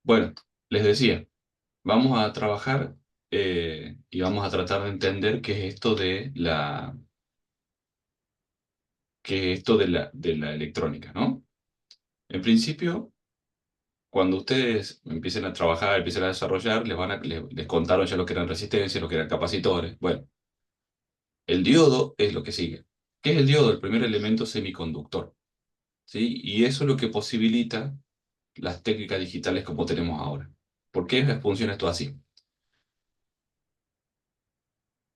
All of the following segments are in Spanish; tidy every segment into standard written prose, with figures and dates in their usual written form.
Bueno, les decía, vamos a trabajar y vamos a tratar de entender qué es esto de la electrónica, ¿no? En principio, cuando ustedes empiecen a trabajar, empiecen a desarrollar, les contaron ya lo que eran resistencias, lo que eran capacitores. Bueno, el diodo es lo que sigue. ¿Qué es el diodo? El primer elemento semiconductor, ¿sí? Y eso es lo que posibilita las técnicas digitales como tenemos ahora. ¿Por qué funciona esto así?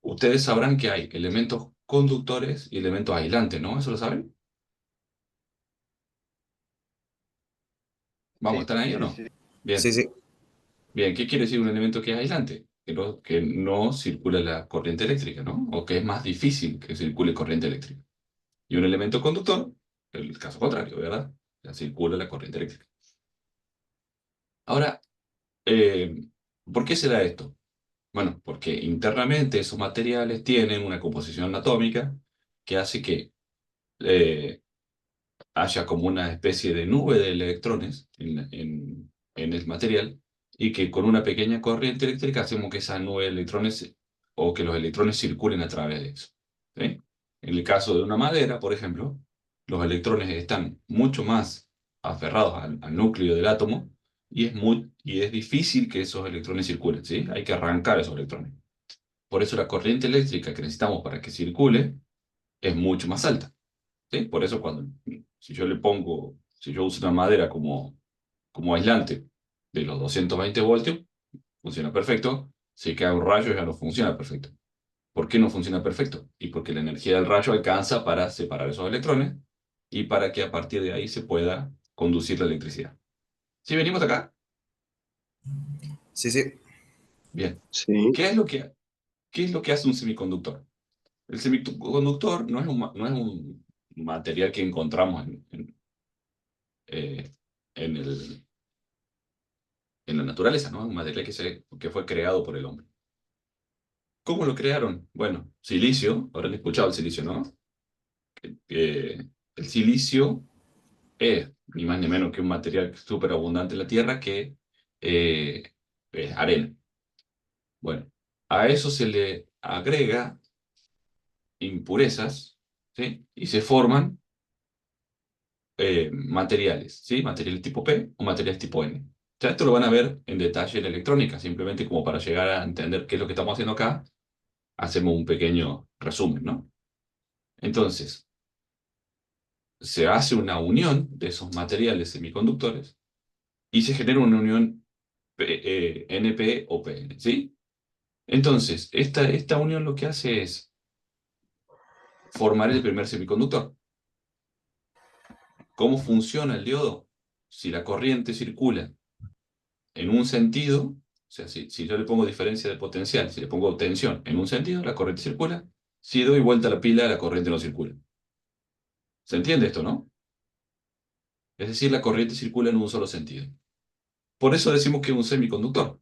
Ustedes sabrán que hay elementos conductores y elementos aislantes, ¿no? ¿Eso lo saben? Vamos, Sí, ¿están ahí o sí, no? sí. Bien, Sí, sí. bien. ¿Qué quiere decir un elemento que es aislante? Que no circula la corriente eléctrica, ¿no? O que es más difícil que circule corriente eléctrica. Y un elemento conductor, el caso contrario, ¿verdad? Ya circula la corriente eléctrica. Ahora, eh, ¿por qué se da esto? Bueno, porque internamente esos materiales tienen una composición atómica que hace que haya como una especie de nube de electrones en el material y que con una pequeña corriente eléctrica hacemos que esa nube de electrones o que los electrones circulen a través de eso. ¿Sí? En el caso de una madera, por ejemplo, los electrones están mucho más aferrados al núcleo del átomo y es difícil que esos electrones circulen, ¿sí? Hay que arrancar esos electrones. Por eso la corriente eléctrica que necesitamos para que circule es mucho más alta. ¿Sí? Por eso si yo uso una madera como aislante de los 220 voltios, funciona perfecto. Si cae un rayo ya no funciona perfecto. ¿Por qué no funciona perfecto? Y porque la energía del rayo alcanza para separar esos electrones y para que a partir de ahí se pueda conducir la electricidad. ¿Sí venimos acá? Sí, sí. Bien. Sí, ¿Qué es lo que, qué es lo que hace un semiconductor? El semiconductor no es un material que encontramos eh, en la naturaleza, ¿no? Un material que fue creado por el hombre. ¿Cómo lo crearon? Bueno, silicio, habrán escuchado el silicio, ¿no? El silicio es ni más ni menos que un material súper abundante en la Tierra que eh, es arena. Bueno, a eso se le agrega impurezas, ¿sí? Y se forman materiales, ¿sí? Materiales tipo P o materiales tipo N. Ya esto lo van a ver en detalle en electrónica, simplemente como para llegar a entender qué es lo que estamos haciendo acá, hacemos un pequeño resumen, ¿no? Entonces, se hace una unión de esos materiales semiconductores y se genera una unión NP o PN, ¿sí? Entonces, esta unión lo que hace es formar el primer semiconductor. ¿Cómo funciona el diodo? Si la corriente circula en un sentido, o sea, si yo le pongo diferencia de potencial, si le pongo tensión en un sentido, la corriente circula. Si doy vuelta a la pila, la corriente no circula. ¿Se entiende esto, no? Es decir, la corriente circula en un solo sentido. Por eso decimos que es un semiconductor,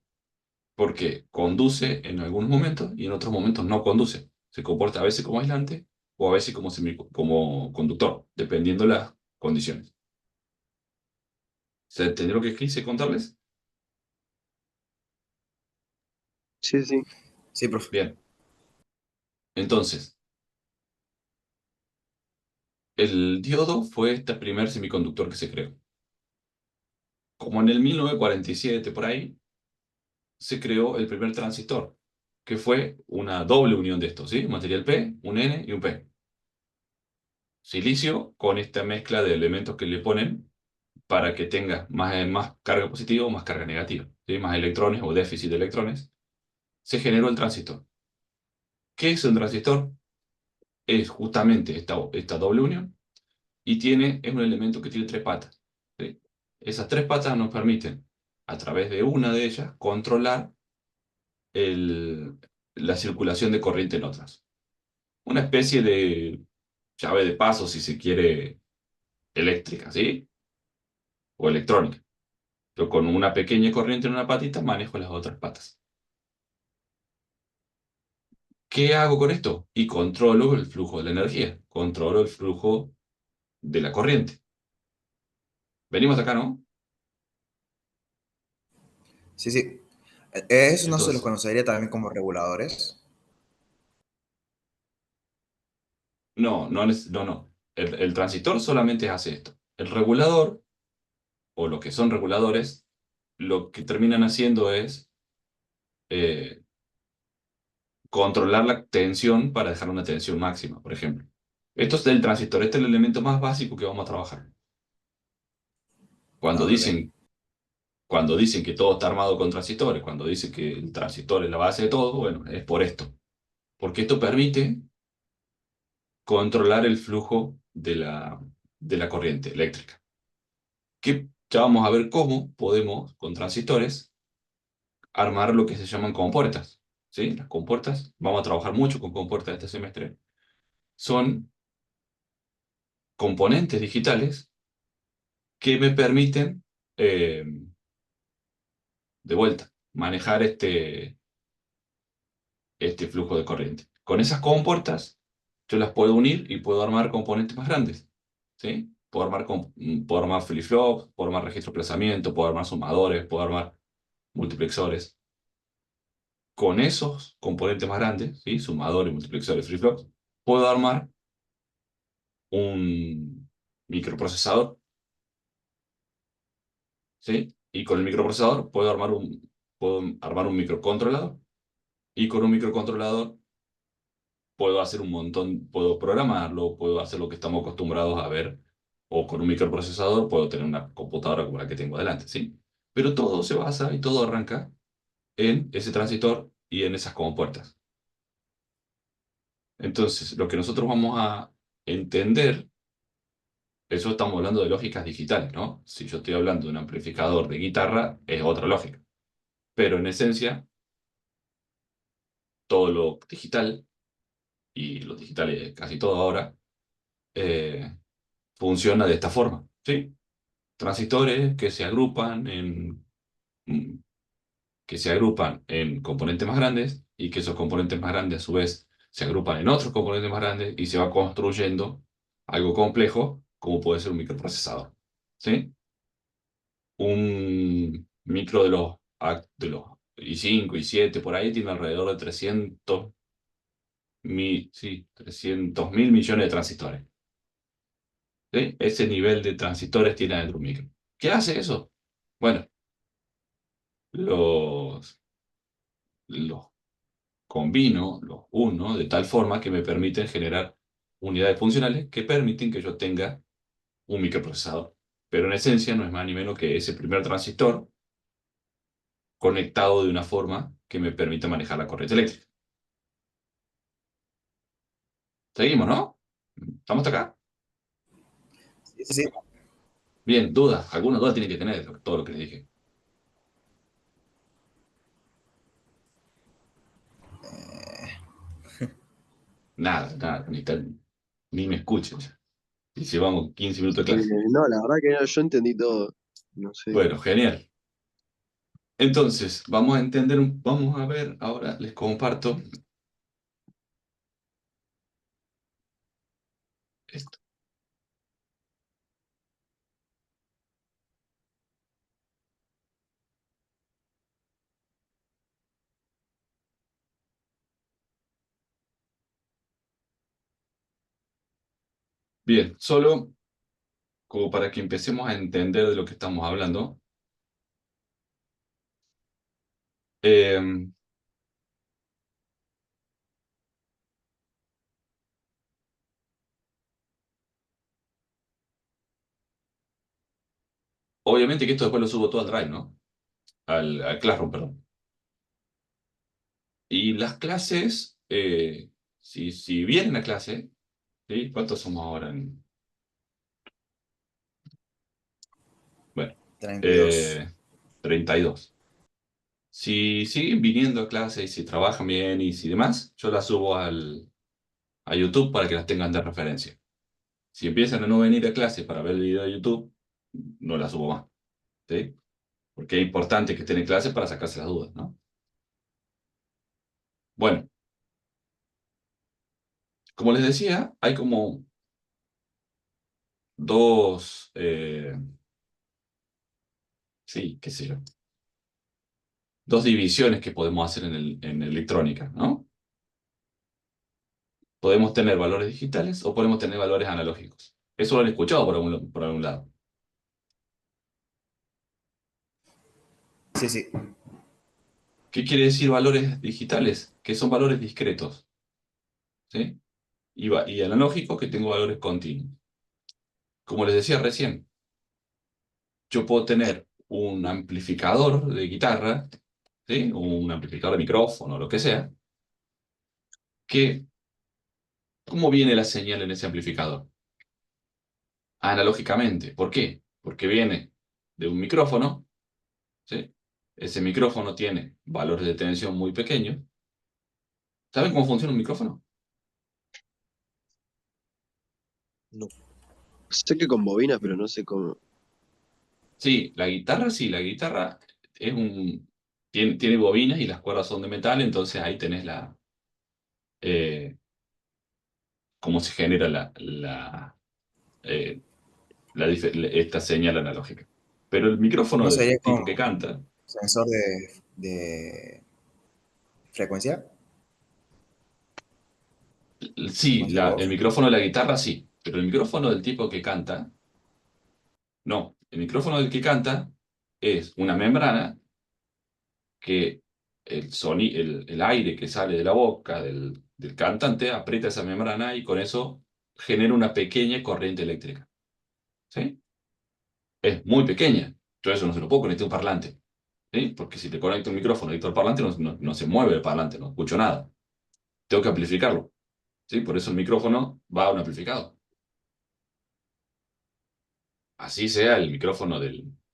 porque conduce en algunos momentos y en otros momentos no conduce. Se comporta a veces como aislante o a veces como conductor, dependiendo de las condiciones. ¿Se entendió lo que quise contarles? sí, sí. Sí, profe. Bien, entonces, el diodo fue este primer semiconductor que se creó. Como en el 1947, por ahí, se creó el primer transistor, que fue una doble unión de estos, ¿sí? Material P, un N y un P. Silicio con esta mezcla de elementos que le ponen para que tenga más carga positiva o más carga negativa, ¿sí? Más electrones o déficit de electrones. Se generó el transistor. ¿Qué es un transistor? Es justamente esta doble unión y es un elemento que tiene tres patas, ¿sí? Esas tres patas nos permiten, a través de una de ellas, controlar el- la circulación de corriente en otras. Una especie de llave de paso, si se quiere, eléctrica, ¿sí? O electrónica. Yo con una pequeña corriente en una patita manejo las otras patas. ¿Qué hago con esto? Y controlo el flujo de la energía, controlo el flujo de la corriente. Venimos acá, ¿no? Sí, sí. Eso no se los Entonces, conocería también como reguladores. no. El transistor solamente hace esto. El regulador, o lo que son reguladores, lo que terminan haciendo es eh, controlar la tensión para dejar una tensión máxima, por ejemplo. Esto es del transistor, este es el elemento más básico que vamos a trabajar. Cuando Ok, dicen, cuando dicen que todo está armado con transistores, cuando dicen que el transistor es la base de todo, bueno, es por esto. Porque esto permite controlar el flujo de la corriente eléctrica. Que ya vamos a ver cómo podemos, con transistores, armar lo que se llaman compuertas. ¿Sí? Las compuertas, vamos a trabajar mucho con compuertas este semestre, son componentes digitales que me permiten, eh, de vuelta, manejar este flujo de corriente. Con esas compuertas, yo las puedo unir y puedo armar componentes más grandes. ¿Sí? Puedo armar flip-flops, puedo armar registro de desplazamiento, puedo armar sumadores, puedo armar multiplexores. Con esos componentes más grandes, ¿sí? Sumadores, multiplexores, flip-flops, puedo armar un microprocesador. ¿Sí? Y con el microprocesador puedo armar un microcontrolador. Y con un microcontrolador puedo hacer un montón, puedo programarlo, puedo hacer lo que estamos acostumbrados a ver. O con un microprocesador puedo tener una computadora como la que tengo delante, ¿sí? Pero todo se basa y todo arranca en ese transistor y en esas compuertas. Entonces, lo que nosotros vamos a entender, eso estamos hablando de lógicas digitales, ¿no? Si yo estoy hablando de un amplificador de guitarra, es otra lógica. Pero en esencia, todo lo digital, y lo digital es casi todo ahora, eh, funciona de esta forma, ¿sí? Transistores mm, que se agrupan en componentes más grandes y que esos componentes más grandes a su vez se agrupan en otros componentes más grandes y se va construyendo algo complejo como puede ser un microprocesador, ¿sí? Un micro de los i5, i7 por ahí tiene alrededor de 300 mil millones de transistores. ¿Sí? Ese nivel de transistores tiene adentro un micro. ¿Qué hace eso? Bueno, los, los combino, los uno, de tal forma que me permiten generar unidades funcionales que permiten que yo tenga un microprocesador. Pero en esencia no es más ni menos que ese primer transistor conectado de una forma que me permita manejar la corriente eléctrica. Seguimos, ¿no? ¿Estamos hasta acá? sí, sí, sí. Bien, dudas. Alguna duda tiene que tener de todo lo que les dije. Nada, ni me escuchen. Y llevamos 15 minutos de clase. No, la verdad que no, yo entendí todo. No sé. Bueno, genial. Entonces, vamos a entender, vamos a ver, ahora les comparto esto. Bien, solo como para que empecemos a entender de lo que estamos hablando. eh, Obviamente que esto después lo subo todo al Drive, ¿no? Al Classroom, perdón. Y las clases, si vienen a clase, ¿sí? ¿Cuántos somos ahora? Bueno, 32. eh, 32. Si siguen viniendo a clase y si trabajan bien y si demás, yo las subo a YouTube para que las tengan de referencia. Si empiezan a no venir a clase para ver el video de YouTube, no las subo más, ¿sí? Porque es importante que estén en clase para sacarse las dudas, ¿no? Bueno, como les decía, hay como dos, sí, qué sé yo. dos divisiones que podemos hacer en electrónica, ¿no? Podemos tener valores digitales o podemos tener valores analógicos. Eso lo han escuchado por algún lado. Sí, sí. ¿Qué quiere decir valores digitales? Que son valores discretos, ¿sí? Y analógicos que tengo valores continuos. Como les decía recién, yo puedo tener un amplificador de guitarra, ¿sí? Un amplificador de micrófono, lo que sea, que, ¿cómo viene la señal en ese amplificador? Analógicamente. ¿Por qué? Porque viene de un micrófono, ¿sí? Ese micrófono tiene valores de tensión muy pequeños. ¿Saben cómo funciona un micrófono? No. Sé que con bobinas, pero no sé cómo. Sí, la guitarra es tiene bobinas y las cuerdas son de metal, entonces ahí tenés eh, cómo se genera eh, esta señal analógica. Pero el micrófono ¿No del sería tipo con que canta, sensor de frecuencia? sí, ¿Frecuencia de el voz? micrófono de la guitarra sí, pero el micrófono del tipo que canta, no. El micrófono del que canta es una membrana que el aire que sale de la boca del cantante aprieta esa membrana y con eso genera una pequeña corriente eléctrica. ¿Sí? Es muy pequeña. Yo eso no se lo puedo conectar a un parlante. ¿Sí? Porque si te conecto un micrófono directo al parlante, no se mueve el parlante, no escucho nada. Tengo que amplificarlo. ¿Sí? Por eso el micrófono va a un amplificador. Así sea el micrófono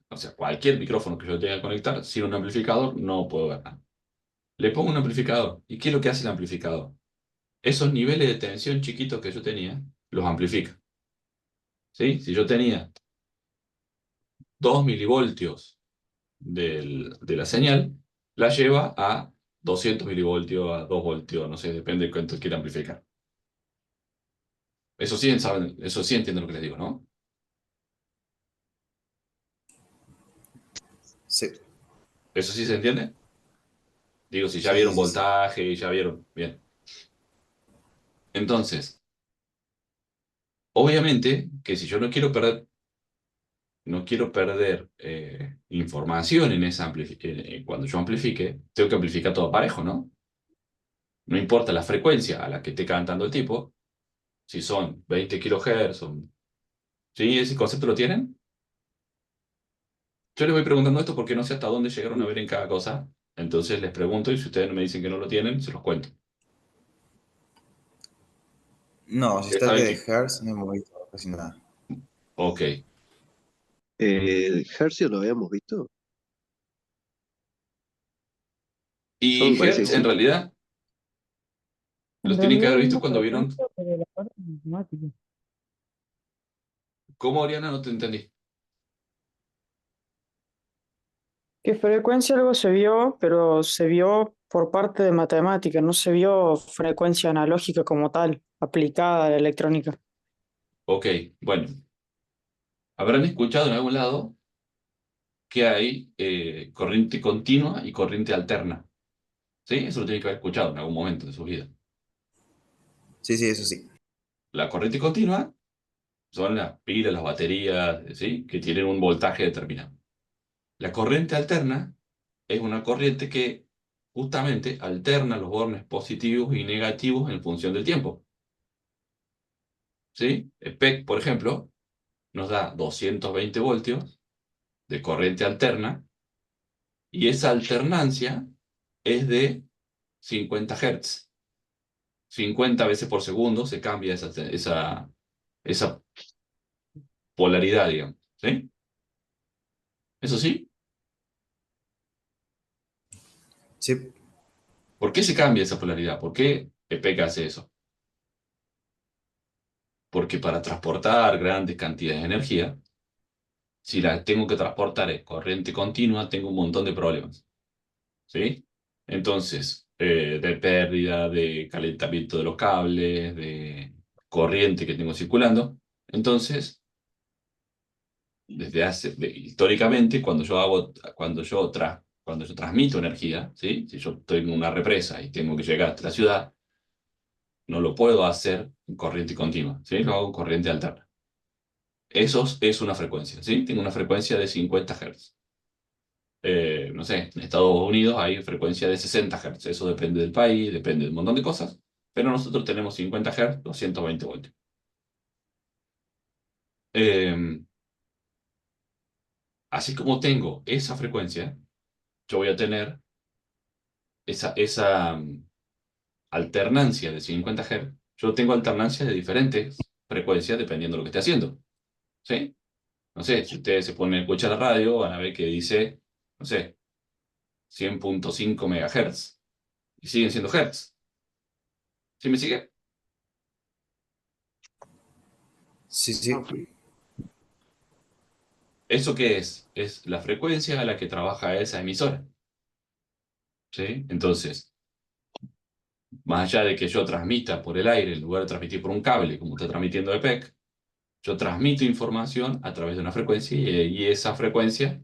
O sea, cualquier micrófono que yo tenga que conectar, sin un amplificador no puedo ver nada. Le pongo un amplificador. ¿Y qué es lo que hace el amplificador? Esos niveles de tensión chiquitos que yo tenía, los amplifica. ¿Sí? Si yo tenía 2 milivoltios de la señal, la lleva a 200 milivoltios, a 2 voltios, no sé, depende de cuánto quiera amplificar. Eso sí, saben, eso sí entienden lo que les digo, ¿no? Sí, ¿Eso sí se entiende? Digo, si ya sí, sí, vieron sí, sí. voltaje, ya vieron. Bien. Entonces, obviamente que si yo no quiero perder información en cuando yo amplifique, tengo que amplificar todo parejo, ¿no? No importa la frecuencia a la que esté cantando el tipo, si son 20 kilohertz, ¿sí? ¿Ese concepto lo tienen? Yo les voy preguntando esto porque no sé hasta dónde llegaron a ver en cada cosa. Entonces les pregunto y si ustedes me dicen que no lo tienen, se los cuento. No, si Ustedes estás saben de que... Hertz, no hemos visto casi nada. Ok. Hercios lo habíamos visto. Yo me Y parece que Hertz, en sí. realidad, En los tienen que realidad haber visto vimos cuando vieron... frecuencia, pero la parte matemática. ¿Cómo, Oriana? No te entendí. ¿Qué frecuencia algo se vio? Pero se vio por parte de matemática, no se vio frecuencia analógica como tal, aplicada a la electrónica. Ok, bueno. Habrán escuchado en algún lado que hay corriente continua y corriente alterna. ¿Sí? Eso lo tienen que haber escuchado en algún momento de su vida. Sí, sí, eso sí. La corriente continua son las pilas, las baterías, ¿sí? Que tienen un voltaje determinado. La corriente alterna es una corriente que justamente alterna los bornes positivos y negativos en función del tiempo. ¿Sí? El PEC, por ejemplo, nos da 220 voltios de corriente alterna y esa alternancia es de 50 Hz. 50 veces por segundo se cambia esa polaridad, digamos. ¿Sí? ¿Eso sí? Sí, ¿Por qué se cambia esa polaridad? ¿Por qué el PEC hace eso? Porque para transportar grandes cantidades de energía, si la tengo que transportar en corriente continua, tengo un montón de problemas. ¿Sí? Entonces, de pérdida, de calentamiento de los cables, de corriente que tengo circulando. Entonces, históricamente, cuando yo cuando yo transmito energía, ¿sí? Si yo tengo una represa y tengo que llegar hasta la ciudad, no lo puedo hacer en corriente continua, ¿sí? Lo hago en corriente alterna. Eso es una frecuencia, ¿sí? Tengo una frecuencia de 50 Hz. No sé, en Estados Unidos hay frecuencia de 60 Hz. Eso depende del país, depende de un montón de cosas. Pero nosotros tenemos 50 Hz, 220 voltios. Eh, Así como tengo esa frecuencia, yo voy a tener esa alternancia de 50 Hz. Yo tengo alternancias de diferentes frecuencias dependiendo de lo que esté haciendo. ¿Sí? No sé, si ustedes se ponen a escuchar la radio, van a ver que dice, no sé, 100.5 MHz. Y siguen siendo Hertz. ¿Sí me sigue? Sí, sí. ¿Eso qué es? Es la frecuencia a la que trabaja esa emisora. ¿Sí? Entonces, más allá de que yo transmita por el aire en lugar de transmitir por un cable, como está transmitiendo EPEC, yo transmito información a través de una frecuencia y esa frecuencia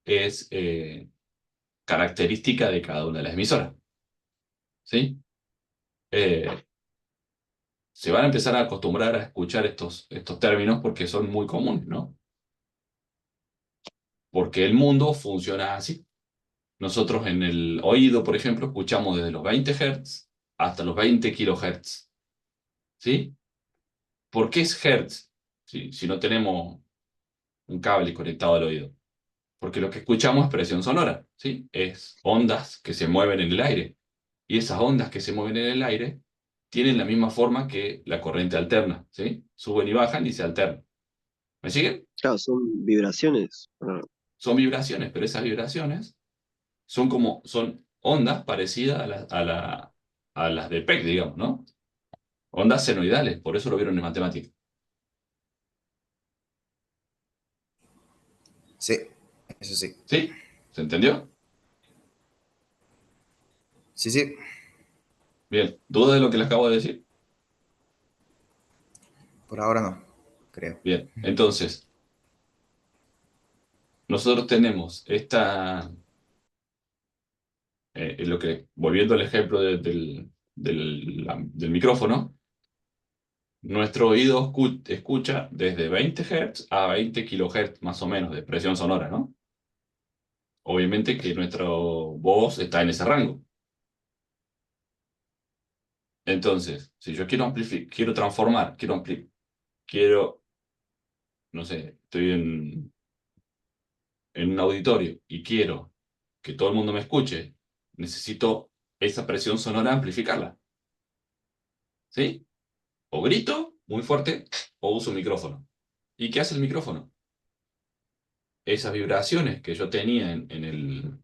es característica de cada una de las emisoras. ¿Sí? Eh, Se van a empezar a acostumbrar a escuchar estos términos porque son muy comunes, ¿no? Porque el mundo funciona así. Nosotros en el oído, por ejemplo, escuchamos desde los 20 Hz hasta los 20 kHz. ¿Sí? ¿Por qué es Hertz? Si no tenemos un cable conectado al oído. Porque lo que escuchamos es presión sonora. ¿Sí? Es ondas que se mueven en el aire. Y esas ondas que se mueven en el aire tienen la misma forma que la corriente alterna. ¿Sí? Suben y bajan y se alternan. ¿Me siguen? Claro, son vibraciones. Ah, Son vibraciones, pero esas vibraciones son ondas parecidas a las de PEC, digamos, ¿no? Ondas senoidales, por eso lo vieron en matemáticas. Sí, eso sí. ¿Sí? ¿Se entendió? Sí, sí. Bien. ¿Duda de lo que les acabo de decir? Por ahora no, creo. Bien. Entonces, nosotros tenemos volviendo al ejemplo del micrófono, nuestro oído escucha desde 20 Hz a 20 kHz más o menos de presión sonora, ¿no? Obviamente que nuestra voz está en ese rango. Entonces, si yo quiero amplificar, quiero transformar, quiero, no sé, estoy en un auditorio y quiero que todo el mundo me escuche, necesito esa presión sonora amplificarla. ¿Sí? O grito muy fuerte o uso un micrófono. ¿Y qué hace el micrófono? Esas vibraciones que yo tenía en, en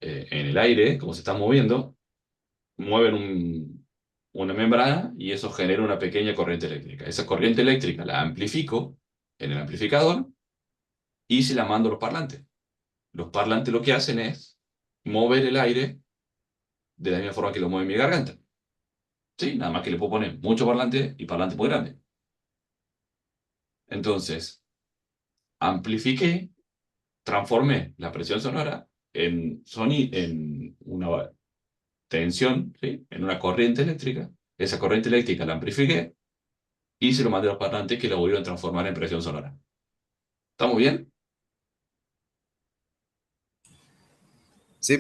en el aire, como se están moviendo, mueven una membrana y eso genera una pequeña corriente eléctrica. Esa corriente eléctrica la amplifico en el amplificador y se la mando a los parlantes. Los parlantes lo que hacen es mover el aire de la misma forma que lo mueve mi garganta. Sí, nada más que le puedo poner mucho parlante y parlante muy grande. Entonces, amplifiqué, transformé la presión sonora en una tensión, ¿sí? En una corriente eléctrica. Esa corriente eléctrica la amplifiqué y se lo mandé a los parlantes que lo volvieron a transformar en presión sonora. ¿Estamos bien? Sí,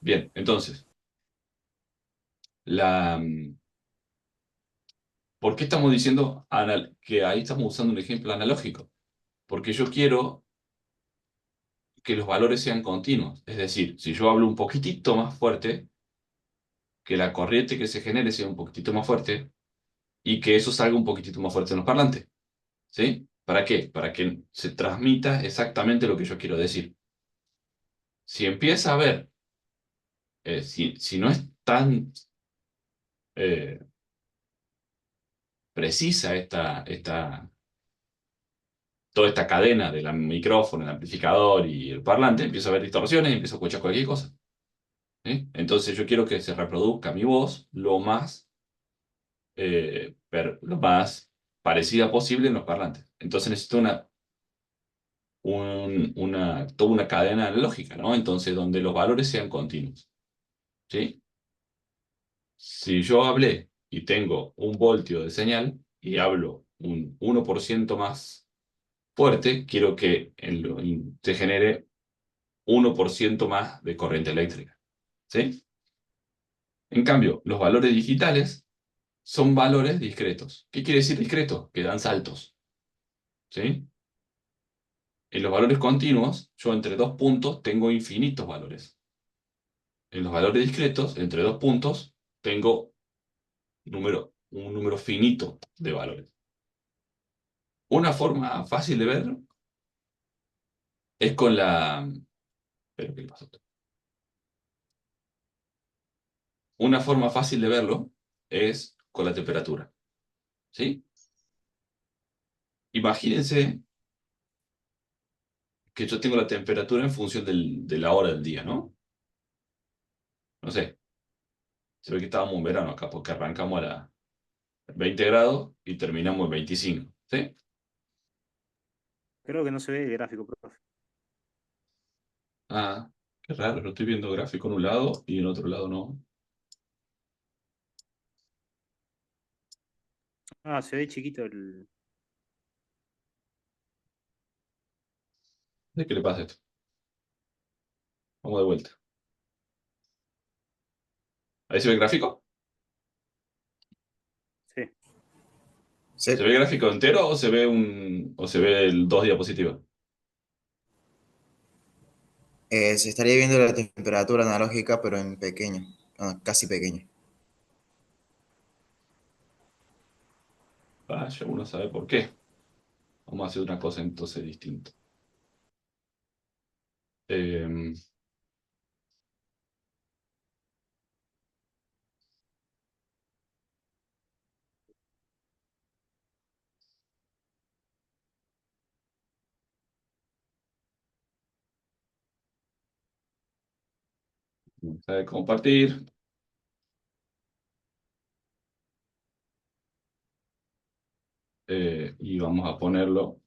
Bien, entonces, la, mm, ¿por qué estamos diciendo que ahí estamos usando un ejemplo analógico? Porque yo quiero que los valores sean continuos. Es decir, si yo hablo un poquitito más fuerte, que la corriente que se genere sea un poquitito más fuerte y que eso salga un poquitito más fuerte en los parlantes. ¿Sí? ¿Para qué? Para que se transmita exactamente lo que yo quiero decir. Si empieza a ver, si no es tan eh, precisa toda esta cadena del micrófono, el amplificador y el parlante, empiezo a ver distorsiones y empiezo a escuchar cualquier cosa. ¿Sí? Entonces yo quiero que se reproduzca mi voz lo más parecida posible en los parlantes. Entonces necesito toda una cadena lógica, ¿no? Entonces, donde los valores sean continuos, ¿sí? Si yo hablé y tengo un voltio de señal y hablo un 1% más fuerte, quiero que se genere 1% más de corriente eléctrica, ¿sí? En cambio, los valores digitales son valores discretos. ¿Qué quiere decir discreto? Que dan saltos, ¿sí? En los valores continuos, yo entre dos puntos tengo infinitos valores. En los valores discretos, entre dos puntos, tengo un número finito de valores. Una forma fácil de ver es con la... Espera, ¿qué le pasó? Una forma fácil de verlo es con la temperatura, ¿sí? Imagínense que yo tengo la temperatura en función de la hora del día, ¿no? No sé, se ve que estábamos en verano acá porque arrancamos a las 20 grados y terminamos en 25, ¿sí? Creo que no se ve el gráfico, profe. Ah, qué raro, lo estoy viendo gráfico en un lado y en otro lado no. Ah, se ve chiquito el... ¿De qué le pasa esto? Vamos de vuelta. ¿Ahí se ve el gráfico? Sí. Sí. ¿Se ve el gráfico entero o se ve el dos diapositivas? Se estaría viendo la temperatura analógica, pero en pequeño, casi pequeño. Vaya, uno sabe por qué. Vamos a hacer una cosa entonces distinta. Eh, Vamos a compartir. Y vamos a ponerlo.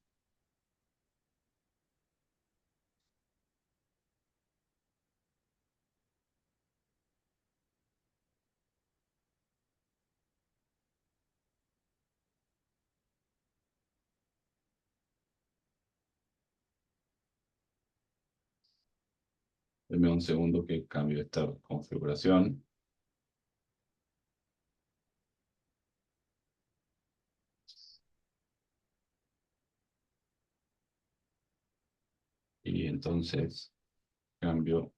Denme un segundo que cambio esta configuración. Y entonces cambio.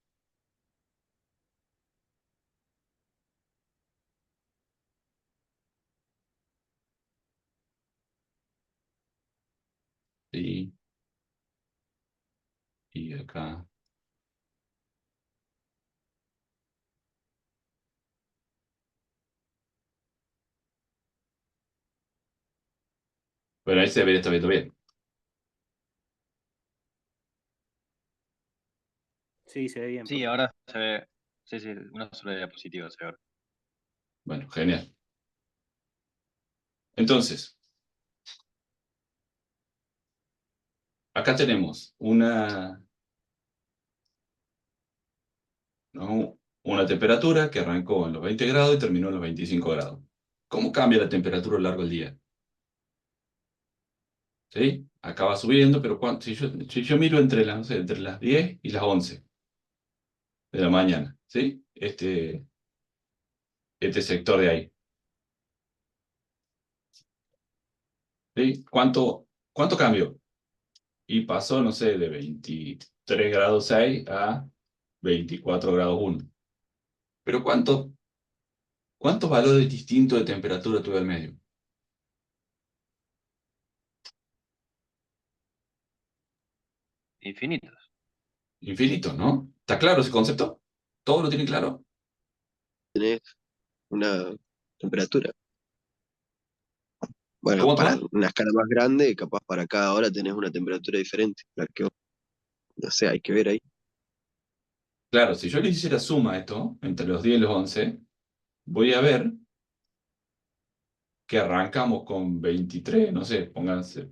Y, y acá. Bueno, ahí se debería estar viendo bien. Sí, se ve bien, Sí, profe. ahora se ve. Sí, sí, una sola diapositiva se ve ahora. Bueno, genial. Entonces, acá tenemos ¿no? Una temperatura que arrancó en los 20 grados y terminó en los 25 grados. ¿Cómo cambia la temperatura a lo largo del día? ¿Sí? Acá va subiendo, pero si yo miro no sé, entre las 10 y las 11 de la mañana, ¿sí? Este sector de ahí. ¿Sí? ¿Cuánto cambió? Y pasó, no sé, de 23 grados 6 a 24 grados 1. Pero ¿cuántos valores distintos de temperatura tuve al medio? Infinitos. Infinitos, ¿no? ¿Está claro ese concepto? ¿Todo lo tienen claro? Tenés una temperatura. Bueno, ¿Cómo para toma? una escala más grande, capaz para cada hora tenés una temperatura diferente. La que, no sé, hay que ver ahí. Claro, si yo le hiciera suma a esto, entre los 10 y los 11, voy a ver que arrancamos con 23, no sé,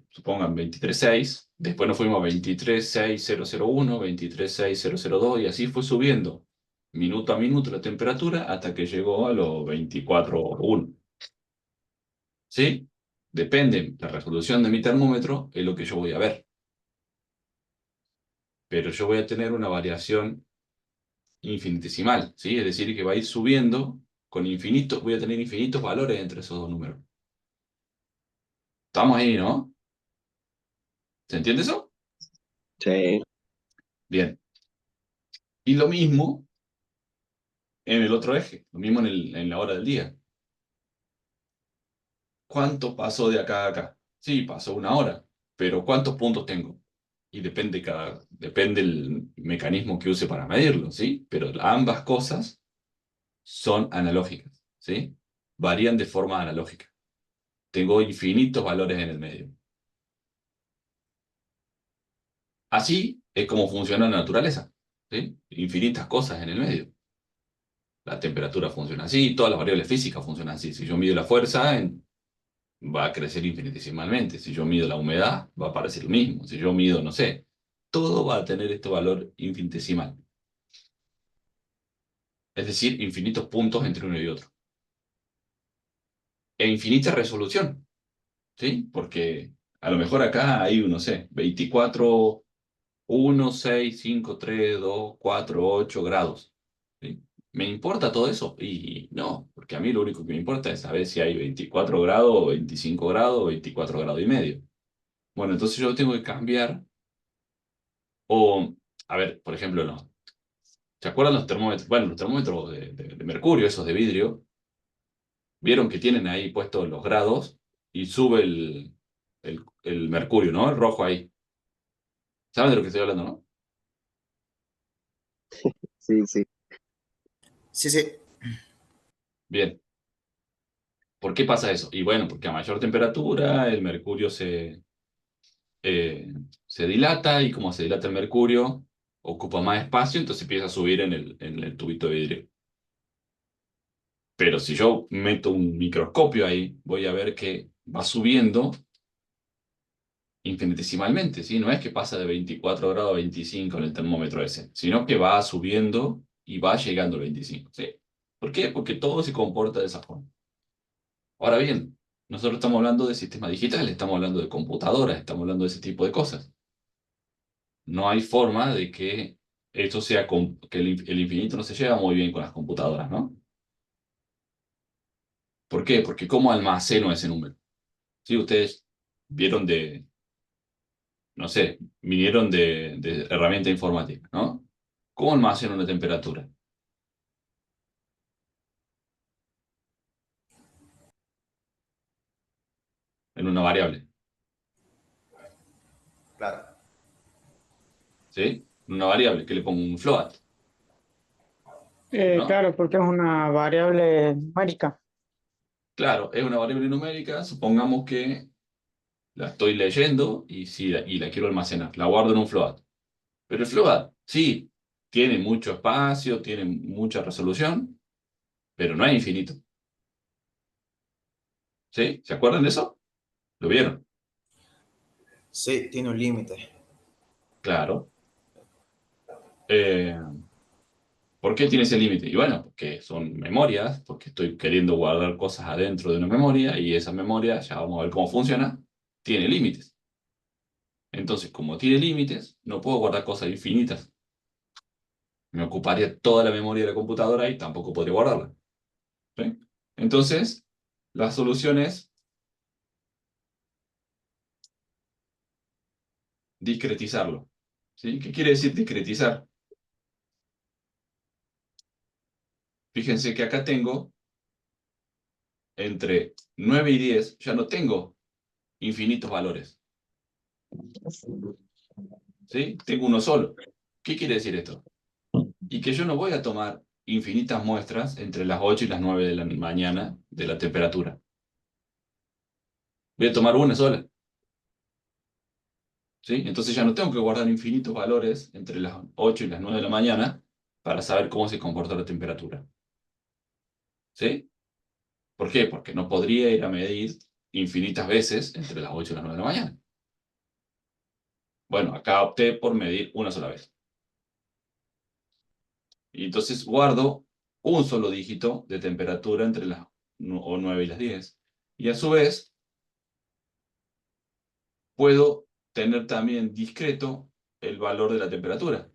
supongan 23.6, después nos fuimos a 23.6001, 23.6002 y así fue subiendo minuto a minuto la temperatura hasta que llegó a los 24.1. ¿Sí? Depende, la resolución de mi termómetro es lo que yo voy a ver. Pero yo voy a tener una variación infinitesimal, ¿sí? Es decir, que va a ir subiendo con infinitos, voy a tener infinitos valores entre esos dos números. Estamos ahí, ¿no? ¿Se entiende eso? Sí. Bien. Y lo mismo en el otro eje, lo mismo en la hora del día. ¿Cuánto pasó de acá a acá? Sí, pasó una hora, pero ¿cuántos puntos tengo? Y depende el mecanismo que use para medirlo, ¿sí? Pero ambas cosas son analógicas, ¿sí? Varían de forma analógica. Tengo infinitos valores en el medio. Así es como funciona la naturaleza, ¿sí? Infinitas cosas en el medio. La temperatura funciona así, todas las variables físicas funcionan así. Si yo mido la fuerza, va a crecer infinitesimalmente. Si yo mido la humedad, va a aparecer lo mismo. Si yo mido, no sé, todo va a tener este valor infinitesimal. Es decir, infinitos puntos entre uno y otro. E infinita resolución, ¿sí? Porque a lo mejor acá hay, no sé, 24, 1, 6, 5, 3, 2, 4, 8 grados. ¿Sí? ¿Me importa todo eso? Y no, porque a mí lo único que me importa es saber si hay 24 grados, 25 grados, o 24 grados y medio. Bueno, entonces yo tengo que cambiar. O, a ver, por ejemplo, no. ¿Se acuerdan los termómetros? Bueno, los termómetros de mercurio, esos de vidrio, vieron que tienen ahí puestos los grados y sube el mercurio, ¿no? El rojo ahí. ¿Saben de lo que estoy hablando, no? Sí, sí. Sí, sí. Bien. ¿Por qué pasa eso? Y bueno, porque a mayor temperatura el mercurio se dilata y como se dilata el mercurio, ocupa más espacio, entonces empieza a subir en el tubito de vidrio. Pero si yo meto un microscopio ahí, voy a ver que va subiendo infinitesimalmente, ¿sí? No es que pasa de 24 grados a 25 en el termómetro ese, sino que va subiendo y va llegando al 25, ¿sí? ¿Por qué? Porque todo se comporta de esa forma. Ahora bien, nosotros estamos hablando de sistemas digitales, estamos hablando de computadoras, estamos hablando de ese tipo de cosas. No hay forma de que esto sea, que el infinito no se lleva muy bien con las computadoras, ¿no? ¿Por qué? Porque ¿cómo almaceno ese número? Si ustedes vieron no sé, vinieron de herramienta informática, ¿no? ¿Cómo almaceno una temperatura? En una variable, Claro. ¿sí? En una variable que le pongo un float, ¿no? Claro, porque es una variable numérica. Claro, es una variable numérica, supongamos que la estoy leyendo y, y la quiero almacenar, la guardo en un float. Pero el float, sí, tiene mucho espacio, tiene mucha resolución, pero no es infinito, ¿sí? ¿Se acuerdan de eso? ¿Lo vieron? Sí, tiene un límite. Claro. Eh, ¿Por qué tiene ese límite? Y bueno, porque son memorias, porque estoy queriendo guardar cosas adentro de una memoria y esa memoria, ya vamos a ver cómo funciona, tiene límites. Entonces, como tiene límites, no puedo guardar cosas infinitas. Me ocuparía toda la memoria de la computadora y tampoco podría guardarla. ¿Sí? Entonces, la solución es discretizarlo. ¿Sí? ¿Qué quiere decir discretizar? Fíjense que acá tengo entre 9 y 10, ya no tengo infinitos valores. ¿Sí? Tengo uno solo. ¿Qué quiere decir esto? Y que yo no voy a tomar infinitas muestras entre las 8 y las 9 de la mañana de la temperatura. Voy a tomar una sola. ¿Sí? Entonces ya no tengo que guardar infinitos valores entre las 8 y las 9 de la mañana para saber cómo se comporta la temperatura. ¿Sí? ¿Por qué? Porque no podría ir a medir infinitas veces entre las 8 y las 9 de la mañana. Bueno, acá opté por medir una sola vez. Y entonces guardo un solo dígito de temperatura entre las 9 y las 10. Y a su vez, puedo tener también discreto el valor de la temperatura.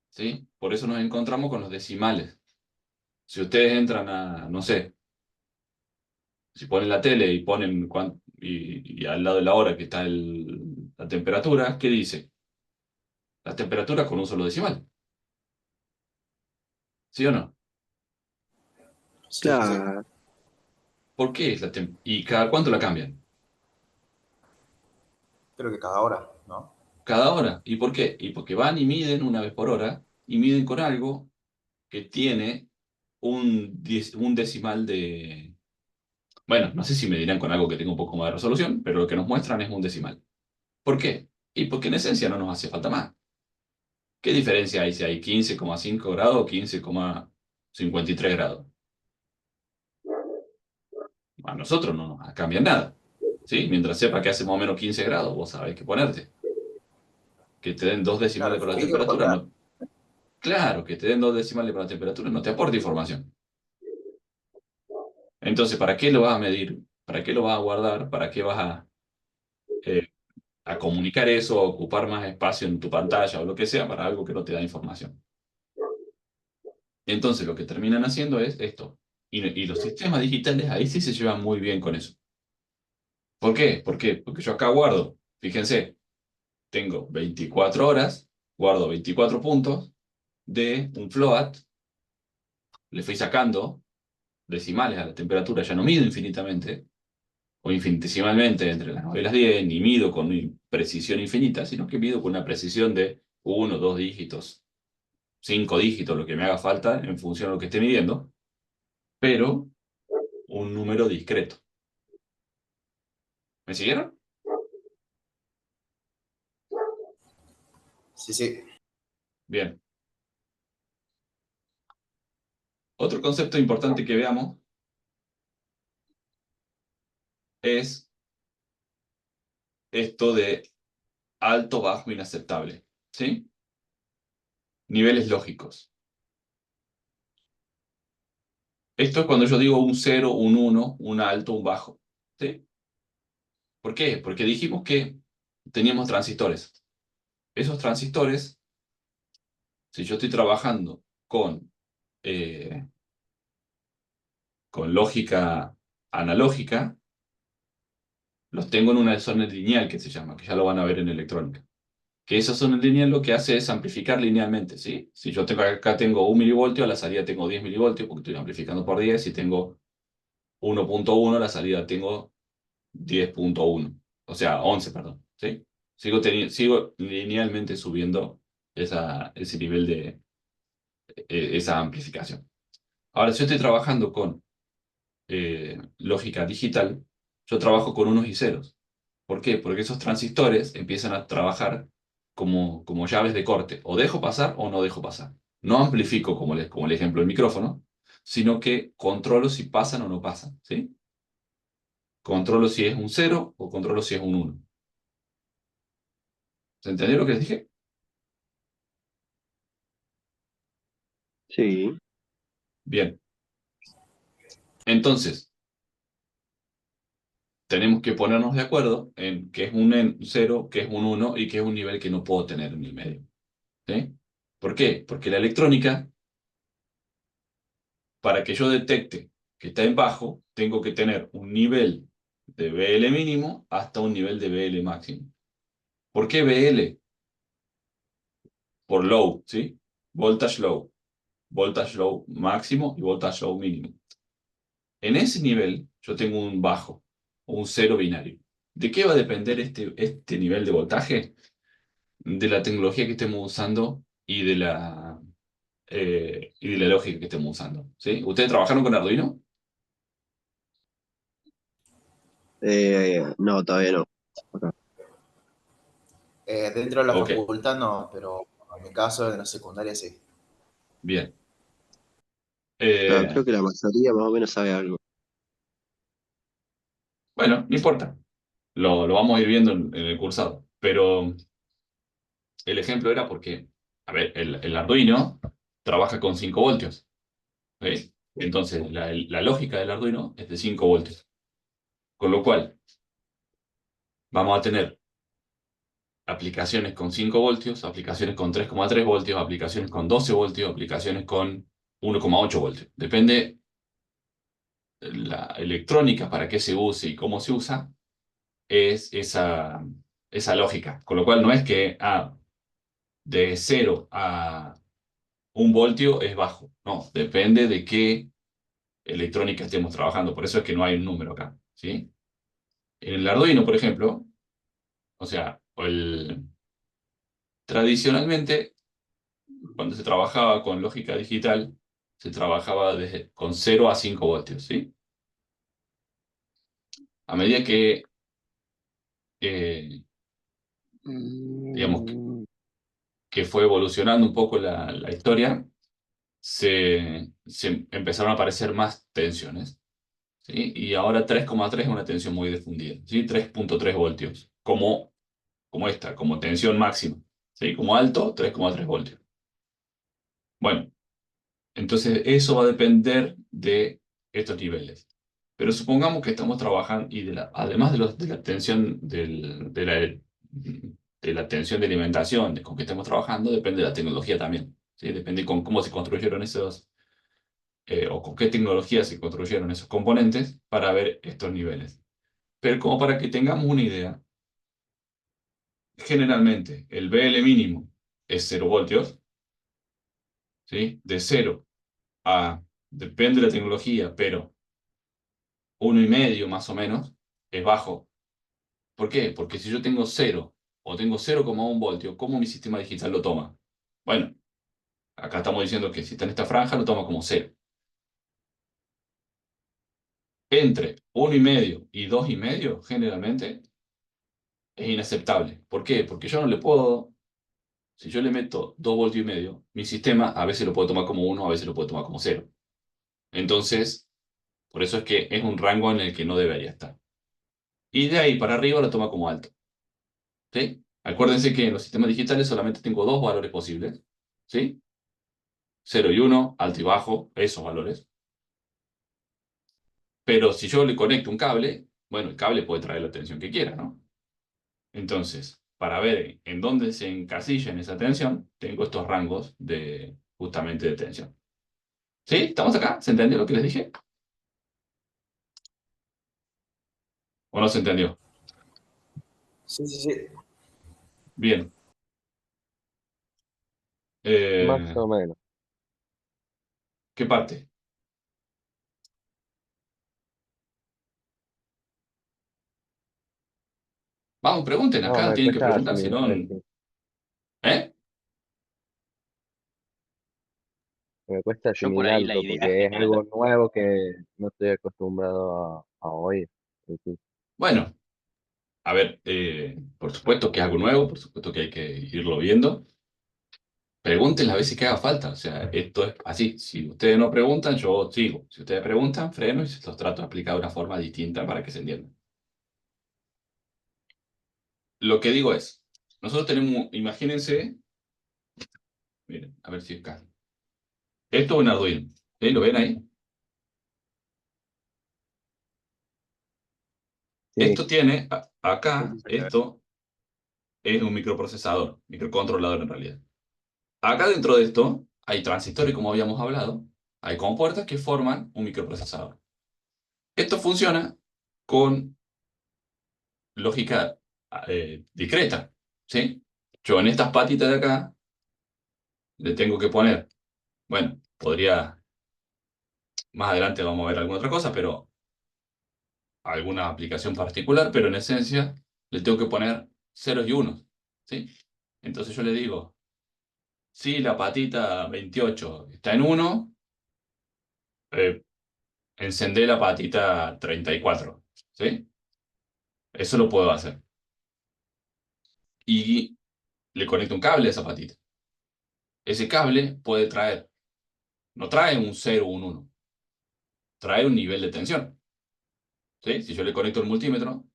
¿Sí? Por eso nos encontramos con los decimales. Si ustedes entran a, no sé, si ponen la tele y ponen y al lado de la hora que está la temperatura, ¿qué dice? La temperatura con un solo decimal. ¿Sí o no? Sí, sí, sí. Claro, ¿Por qué es y cada cuánto la cambian? Creo que cada hora, ¿no? Cada hora. ¿Y por qué? Y porque van y miden una vez por hora y miden con algo que tiene un decimal de... Bueno, no sé si me dirán con algo que tenga un poco más de resolución, pero lo que nos muestran es un decimal. ¿Por qué? Y porque en esencia no nos hace falta más. ¿Qué diferencia hay si hay 15,5 grados o 15,53 grados? A nosotros no nos cambia nada. ¿Sí? Mientras sepa que hace más o menos 15 grados, vos sabés qué ponerte. Que te den dos Claro, decimales el para la frío, temperatura, claro. no. Claro, que te den dos decimales para la temperatura no te aporta información. Entonces, ¿para qué lo vas a medir? ¿Para qué lo vas a guardar? ¿Para qué vas eh, a comunicar eso, a ocupar más espacio en tu pantalla o lo que sea para algo que no te da información? Entonces, lo que terminan haciendo es esto. Y los sistemas digitales ahí sí se llevan muy bien con eso. ¿Por qué? ¿Por qué? Porque yo acá guardo, fíjense, tengo 24 horas, guardo 24 puntos de un float, le fui sacando decimales a la temperatura, ya no mido infinitamente o infinitesimalmente entre las 9 y las 10, ni mido con precisión infinita, sino que mido con una precisión de uno, dos dígitos, 5 dígitos, lo que me haga falta en función de lo que esté midiendo, pero un número discreto. ¿Me siguieron? Sí, sí. Bien. Otro concepto importante que veamos es esto de alto, bajo, inaceptable. ¿Sí? Niveles lógicos. Esto es cuando yo digo un cero, un uno, un alto, un bajo. ¿Sí? ¿Por qué? Porque dijimos que teníamos transistores. Esos transistores, si yo estoy trabajando eh, con lógica analógica, los tengo en una zona lineal que se llama, que ya lo van a ver en electrónica. Que esa zona lineal lo que hace es amplificar linealmente, ¿sí? Si yo tengo acá tengo 1 milivoltio, a la salida tengo 10 milivoltios, porque estoy amplificando por 10. Si tengo 1,1, a la salida tengo 10,1. O sea, 11, perdón, ¿sí? Sigo linealmente subiendo ese nivel de esa amplificación. Ahora, si yo estoy trabajando con lógica digital, yo trabajo con unos y ceros. ¿Por qué? Porque esos transistores empiezan a trabajar como llaves de corte. O dejo pasar o no dejo pasar. No amplifico como el ejemplo del micrófono, sino que controlo si pasan o no pasan. ¿Sí? Controlo si es un cero o controlo si es un uno. ¿Se entendió lo que les dije? sí. Bien. Entonces, tenemos que ponernos de acuerdo en qué es un cero, qué es un uno y qué es un nivel que no puedo tener en el medio. ¿Sí? ¿Por qué? Porque la electrónica, para que yo detecte que está en bajo, tengo que tener un nivel de BL mínimo hasta un nivel de BL máximo. ¿Por qué BL? Por low, ¿sí? Voltage low. Voltage low máximo y voltage low mínimo. En ese nivel yo tengo un bajo, un cero binario. ¿De qué va a depender este nivel de voltaje? De la tecnología que estemos usando y de la lógica que estemos usando. ¿Sí? ¿Ustedes trabajaron con Arduino? No, todavía no. Acá. Dentro de la Ok, facultad no, pero en mi caso, en la secundaria sí. bien. Claro, Eh, creo que la mayoría más o menos sabe algo. bueno, no importa. Lo vamos a ir viendo en el cursado. Pero el ejemplo era porque, a ver, el Arduino trabaja con 5 voltios. ¿Ok? Entonces, la lógica del Arduino es de 5 voltios. Con lo cual, vamos a tener aplicaciones con 5 voltios, aplicaciones con 3,3 voltios, aplicaciones con 12 voltios, aplicaciones con 1,8 voltios. Depende la electrónica para qué se use y cómo se usa, es esa lógica. Con lo cual no es que de 0 a 1 voltio es bajo. No, depende de qué electrónica estemos trabajando. Por eso es que no hay un número acá. ¿Sí? En el Arduino, por ejemplo, o sea, tradicionalmente, cuando se trabajaba con lógica digital, se trabajaba con 0 a 5 voltios. ¿Sí? A medida que, eh, digamos, que fue evolucionando un poco la historia, se empezaron a aparecer más tensiones. ¿Sí? Y ahora 3,3 es una tensión muy difundida. ¿Sí? 3,3 voltios, como esta, como tensión máxima. ¿Sí? Como alto, 3,3 voltios. Bueno, entonces eso va a depender de estos niveles. Pero supongamos que estamos trabajando, y además de la tensión de la tensión de alimentación con que estemos trabajando, depende de la tecnología también. ¿Sí? Depende con cómo se construyeron esos, o con qué tecnología se construyeron esos componentes para ver estos niveles. Pero como para que tengamos una idea, generalmente el BL mínimo es 0 voltios, ¿sí? De 0 a, depende de la tecnología, pero 1,5 más o menos es bajo. ¿Por qué? Porque si yo tengo 0 o tengo 0,1 voltio, ¿cómo mi sistema digital lo toma? Bueno, acá estamos diciendo que si está en esta franja lo toma como 0. Entre 1,5 y 2,5 generalmente es inaceptable. ¿Por qué? Porque yo no le puedo, si yo le meto 2,5 voltios, mi sistema a veces lo puede tomar como 1, a veces lo puede tomar como 0. Entonces, por eso es que es un rango en el que no debería estar. Y de ahí para arriba lo toma como alto. ¿Sí? Acuérdense que en los sistemas digitales solamente tengo dos valores posibles. ¿Sí? 0 y 1, alto y bajo, esos valores. Pero si yo le conecto un cable, bueno, el cable puede traer la tensión que quiera, ¿no? Entonces, para ver en dónde se encasilla en esa tensión, tengo estos rangos justamente de tensión. ¿Sí? ¿Estamos acá? ¿Se entendió lo que les dije? ¿O no se entendió? Sí, sí, sí. Bien. Más Eh, o menos. ¿Qué parte? Vamos, pregunten No, acá, me tienen que cuesta preguntar, si asimilar. no... ¿Eh? Me cuesta Yo por ahí la asimilarlo idea porque es general. algo nuevo que no estoy acostumbrado a oír. Sí, sí. Bueno, a ver, por supuesto que es algo nuevo, por supuesto que hay que irlo viendo. Pregunten las veces que haga falta, o sea, esto es así. Si ustedes no preguntan, yo sigo. Si ustedes preguntan, freno y los trato de explicar de una forma distinta para que se entiendan. Lo que digo es, nosotros tenemos, imagínense, miren, a ver si acá. Esto es un Arduino, ¿sí? ¿Lo ven ahí? Sí, Esto tiene, Sí, acá, sí, se ve. esto es un microprocesador, microcontrolador en realidad. Acá dentro de esto hay transistores, como habíamos hablado, hay compuertas que forman un microprocesador. Esto funciona con lógica discreta, ¿sí? Yo en estas patitas de acá le tengo que poner, bueno, podría, más adelante vamos a ver alguna otra cosa, pero alguna aplicación particular, pero en esencia le tengo que poner ceros y unos, ¿sí? Entonces yo le digo, si la patita 28 está en 1, eh, encendé la patita 34, ¿sí? Eso lo puedo hacer. Y le conecto un cable a esa patita. Ese cable puede traer No trae un 0 o un 1. Trae un nivel de tensión. ¿Sí? Si yo le conecto el multímetro,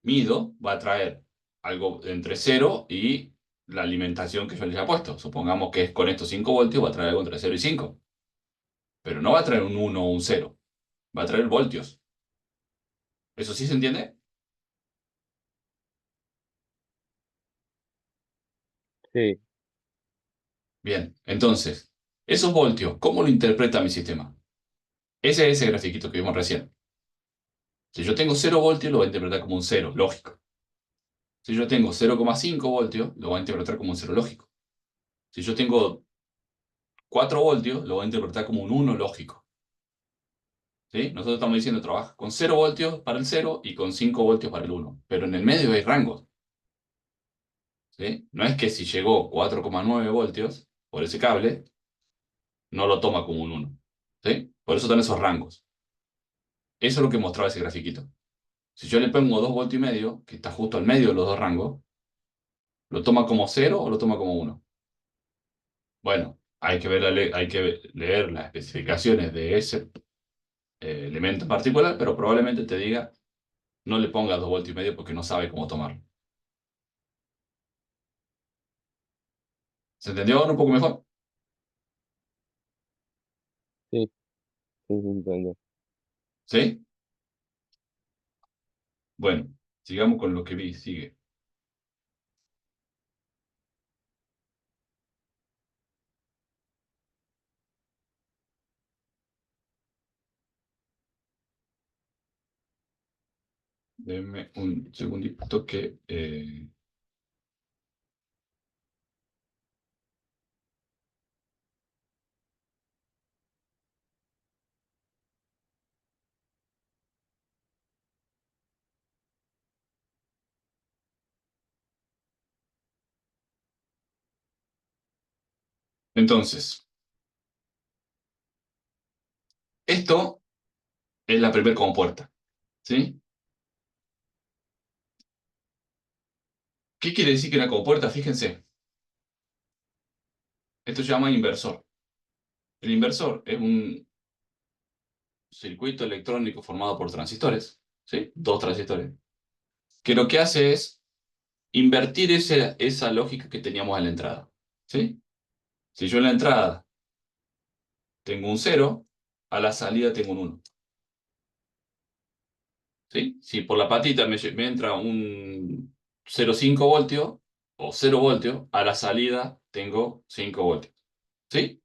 mido, va a traer algo entre 0 y la alimentación que yo le haya puesto. Supongamos que es con estos 5 voltios, va a traer algo entre 0 y 5. Pero no va a traer un 1 o un 0. Va a traer voltios. ¿Eso sí se entiende? Sí, Bien, entonces, esos voltios, ¿cómo lo interpreta mi sistema? Ese es ese grafiquito que vimos recién. Si yo tengo 0 voltios, lo voy a interpretar como un 0, lógico. Si yo tengo 0,5 voltios, lo voy a interpretar como un 0 lógico. Si yo tengo 4 voltios, lo voy a interpretar como un 1 lógico. ¿Sí? Nosotros estamos diciendo trabaja con 0 voltios para el 0 y con 5 voltios para el 1. Pero en el medio hay rangos. ¿Sí? No es que si llegó 4,9 voltios por ese cable, no lo toma como un 1. ¿Sí? Por eso están esos rangos. Eso es lo que mostraba ese grafiquito. Si yo le pongo 2 voltios y medio, que está justo al medio de los dos rangos, ¿lo toma como 0 o lo toma como 1? Bueno, hay que hay que leer las especificaciones de ese elemento en particular, pero probablemente te diga no le pongas 2 voltios y medio porque no sabe cómo tomarlo. ¿Se entendió ahora un poco mejor? sí, sí, sí, entiendo. ¿Sí? Bueno, sigamos con lo que vi. Sigue. Denme un segundito que... Entonces, esto es la primera compuerta. ¿Sí? ¿Qué quiere decir que una compuerta? Fíjense. Esto se llama inversor. El inversor es un circuito electrónico formado por transistores, ¿sí? Dos transistores, que lo que hace es invertir esa lógica que teníamos en la entrada, ¿sí? Si yo en la entrada tengo un 0, a la salida tengo un 1, ¿sí? Si por la patita me entra un 0,5 voltios o 0 voltios, a la salida tengo 5 voltios, ¿sí?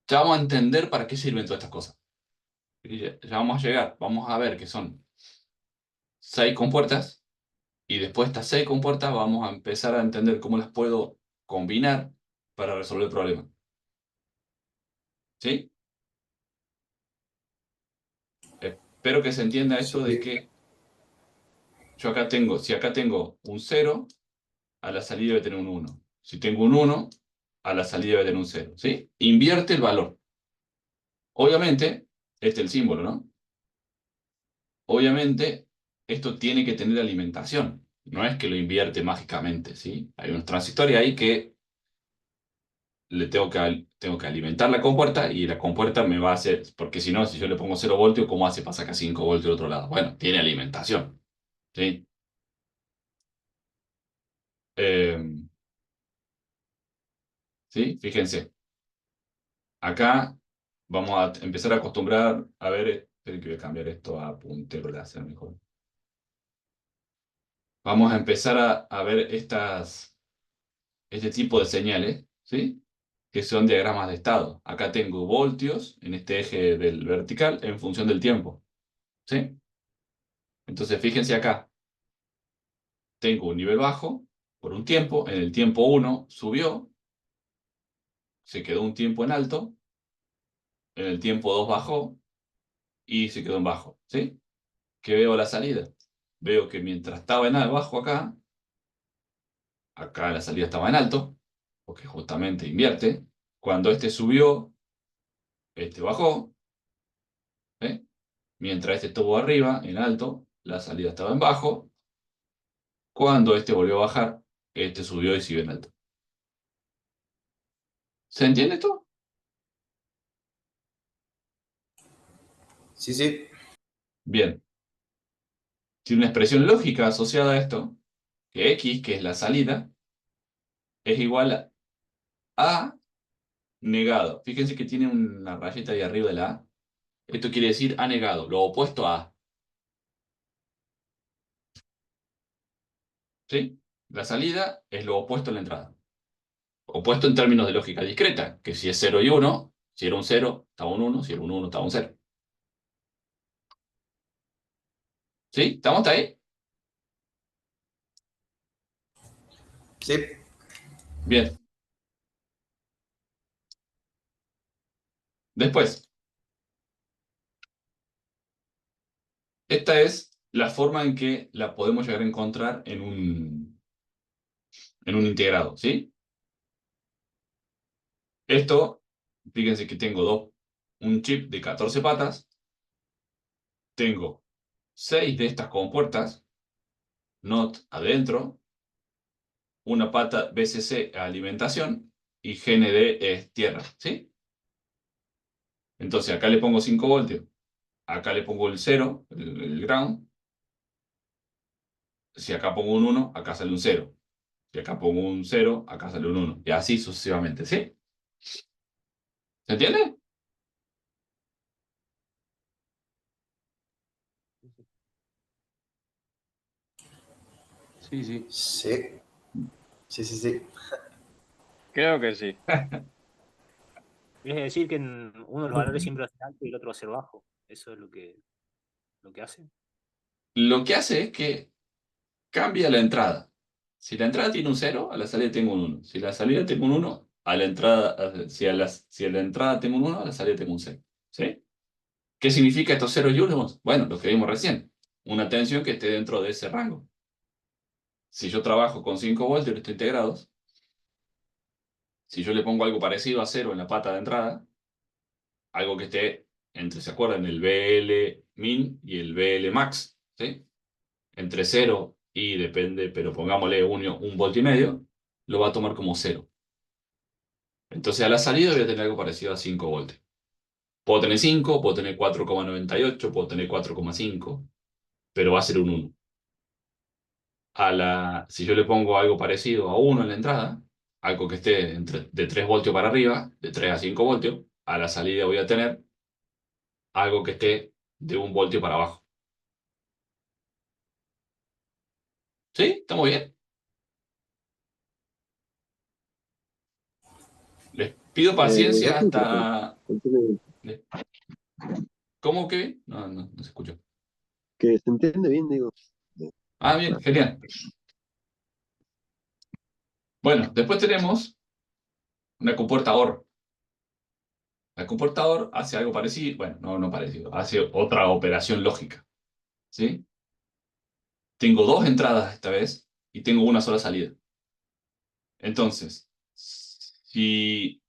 Ya vamos a entender para qué sirven todas estas cosas. Y ya vamos a llegar, vamos a ver que son 6 compuertas. Y después de estas 6 compuertas vamos a empezar a entender cómo las puedo combinar para resolver el problema. ¿Sí? Espero que se entienda esto de Sí. que yo acá tengo, si acá tengo un 0, a la salida debe tener un 1. Si tengo un 1, a la salida debe tener un 0. ¿Sí? Invierte el valor. Obviamente, este es el símbolo, ¿no? Obviamente, esto tiene que tener alimentación. No es que lo invierte mágicamente, ¿sí? Hay unos transistores ahí que le tengo que alimentar la compuerta y la compuerta me va a hacer, porque si no, si yo le pongo 0 voltios, ¿cómo hace para sacar 5 voltios del otro lado? Bueno, tiene alimentación, ¿sí? Eh, ¿Sí? Fíjense, acá vamos a empezar a acostumbrar a ver, esperen que voy a cambiar esto a puntero láser mejor. Vamos a empezar a ver este tipo de señales, ¿sí? Que son diagramas de estado. Acá tengo voltios en este eje del vertical en función del tiempo, ¿sí? Entonces, fíjense acá, tengo un nivel bajo por un tiempo, en el tiempo 1 subió, se quedó un tiempo en alto, en el tiempo 2 bajó y se quedó en bajo, ¿sí? ¿Qué veo a la salida? Veo que mientras estaba en bajo acá la salida estaba en alto, porque justamente invierte. Cuando este subió, este bajó, ¿sí? Mientras este estuvo arriba, en alto, la salida estaba en bajo. Cuando este volvió a bajar, este subió y siguió en alto. ¿Se entiende esto? Sí, sí. Bien. Tiene una expresión lógica asociada a esto, que X, que es la salida, es igual a negado. Fíjense que tiene una rayita ahí arriba de la A. Esto quiere decir A negado, lo opuesto a A. ¿Sí? La salida es lo opuesto a la entrada. Opuesto en términos de lógica discreta, que si es 0 y 1, si era un 0, estaba un 1, si era un 1, estaba un 0. ¿Sí? ¿Estamos hasta ahí? Sí. Bien. Después, esta es la forma en que la podemos llegar a encontrar en un integrado, ¿sí? Esto, fíjense que tengo un chip de 14 patas, tengo 6 de estas compuertas, NOT adentro, una pata BCC alimentación y GND es tierra, ¿sí? Entonces acá le pongo 5 voltios, acá le pongo el 0, el ground. Si acá pongo un 1, acá sale un 0. Si acá pongo un 0, acá sale un 1. Y así sucesivamente, ¿sí? ¿Se entiende? Sí, sí. Sí. Sí, sí, sí. Creo que sí. Es decir, que uno de los valores siempre va a ser alto y el otro va a ser bajo. Eso es lo que hace. Lo que hace es que cambia la entrada. Si la entrada tiene un 0, a la salida tengo un 1. Si la salida tengo un 1, a la entrada, si a la entrada tengo un 1, a la salida tengo un 0. ¿Sí? ¿Qué significa estos 0 y 1? Bueno, lo que vimos recién. Una tensión que esté dentro de ese rango. Si yo trabajo con 5 voltios en estos integrados, si yo le pongo algo parecido a 0 en la pata de entrada, algo que esté entre, ¿se acuerdan? El BL min y el BL max, ¿sí? Entre 0 y depende, pero pongámosle un voltio y medio, lo va a tomar como 0. Entonces a la salida voy a tener algo parecido a 5 voltios. Puedo tener 5, puedo tener 4,98, puedo tener 4,5, pero va a ser un 1. Si yo le pongo algo parecido a 1 en la entrada, algo que esté de 3 voltios para arriba, de 3 a 5 voltios, a la salida voy a tener algo que esté de 1 voltio para abajo. ¿Sí? ¿Estamos bien? Les pido paciencia Repito, hasta... entiende- ¿Cómo que? No, no, no se escuchó. que se entiende bien, digo. Ah, bien, genial. Bueno, después tenemos una compuerta OR. La compuerta OR hace algo parecido, bueno, no parecido, hace otra operación lógica. ¿Sí? Tengo dos entradas esta vez y tengo una sola salida. Entonces, si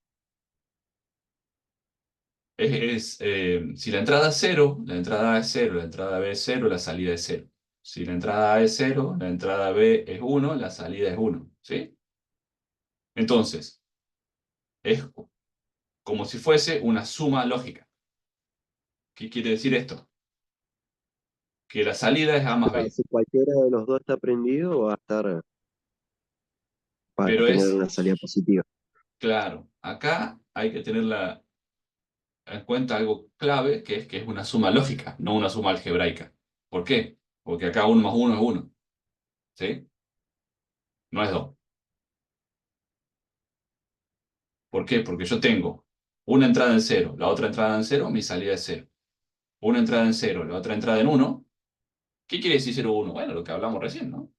la entrada es 0, la entrada A es 0, la entrada B es 0, la salida es 0. Si la entrada A es 0, la entrada B es 1, la salida es 1. ¿Sí? Entonces, es como si fuese una suma lógica. ¿Qué quiere decir esto? Que la salida es A más B. Si cualquiera de los dos está prendido, va a estar para Pero tener es, una salida positiva. claro, acá hay que tener en cuenta algo clave, que es una suma lógica, no una suma algebraica. ¿Por qué? Porque acá 1 más 1 es 1. ¿Sí? No es 2. ¿Por qué? Porque yo tengo una entrada en 0, la otra entrada en 0, mi salida es 0. Una entrada en 0, la otra entrada en 1. ¿Qué quiere decir 0, 1? Bueno, lo que hablamos recién, ¿no?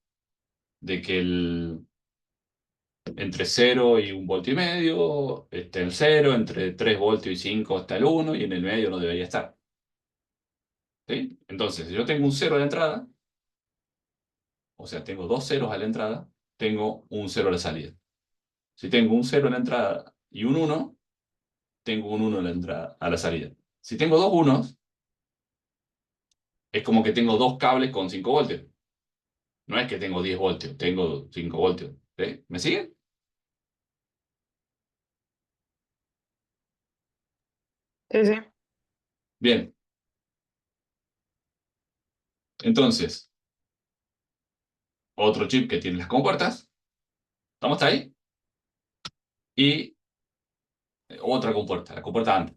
De que entre 0 y 1,5 voltios está el 0, entre 3 voltios y 5 está el 1, y en el medio no debería estar. ¿Sí? Entonces, si yo tengo un 0 a la entrada, o sea, tengo dos ceros a la entrada, tengo un 0 a la salida. Si tengo un 0 a la entrada y un 1, tengo un 1 a la entrada, a la salida. Si tengo dos unos, es como que tengo dos cables con 5 voltios. No es que tengo 10 voltios, tengo 5 voltios. ¿Sí? ¿Me siguen? Sí, sí. Bien. Entonces, otro chip que tiene las compuertas. ¿Estamos hasta ahí? Y otra compuerta, la compuerta AND.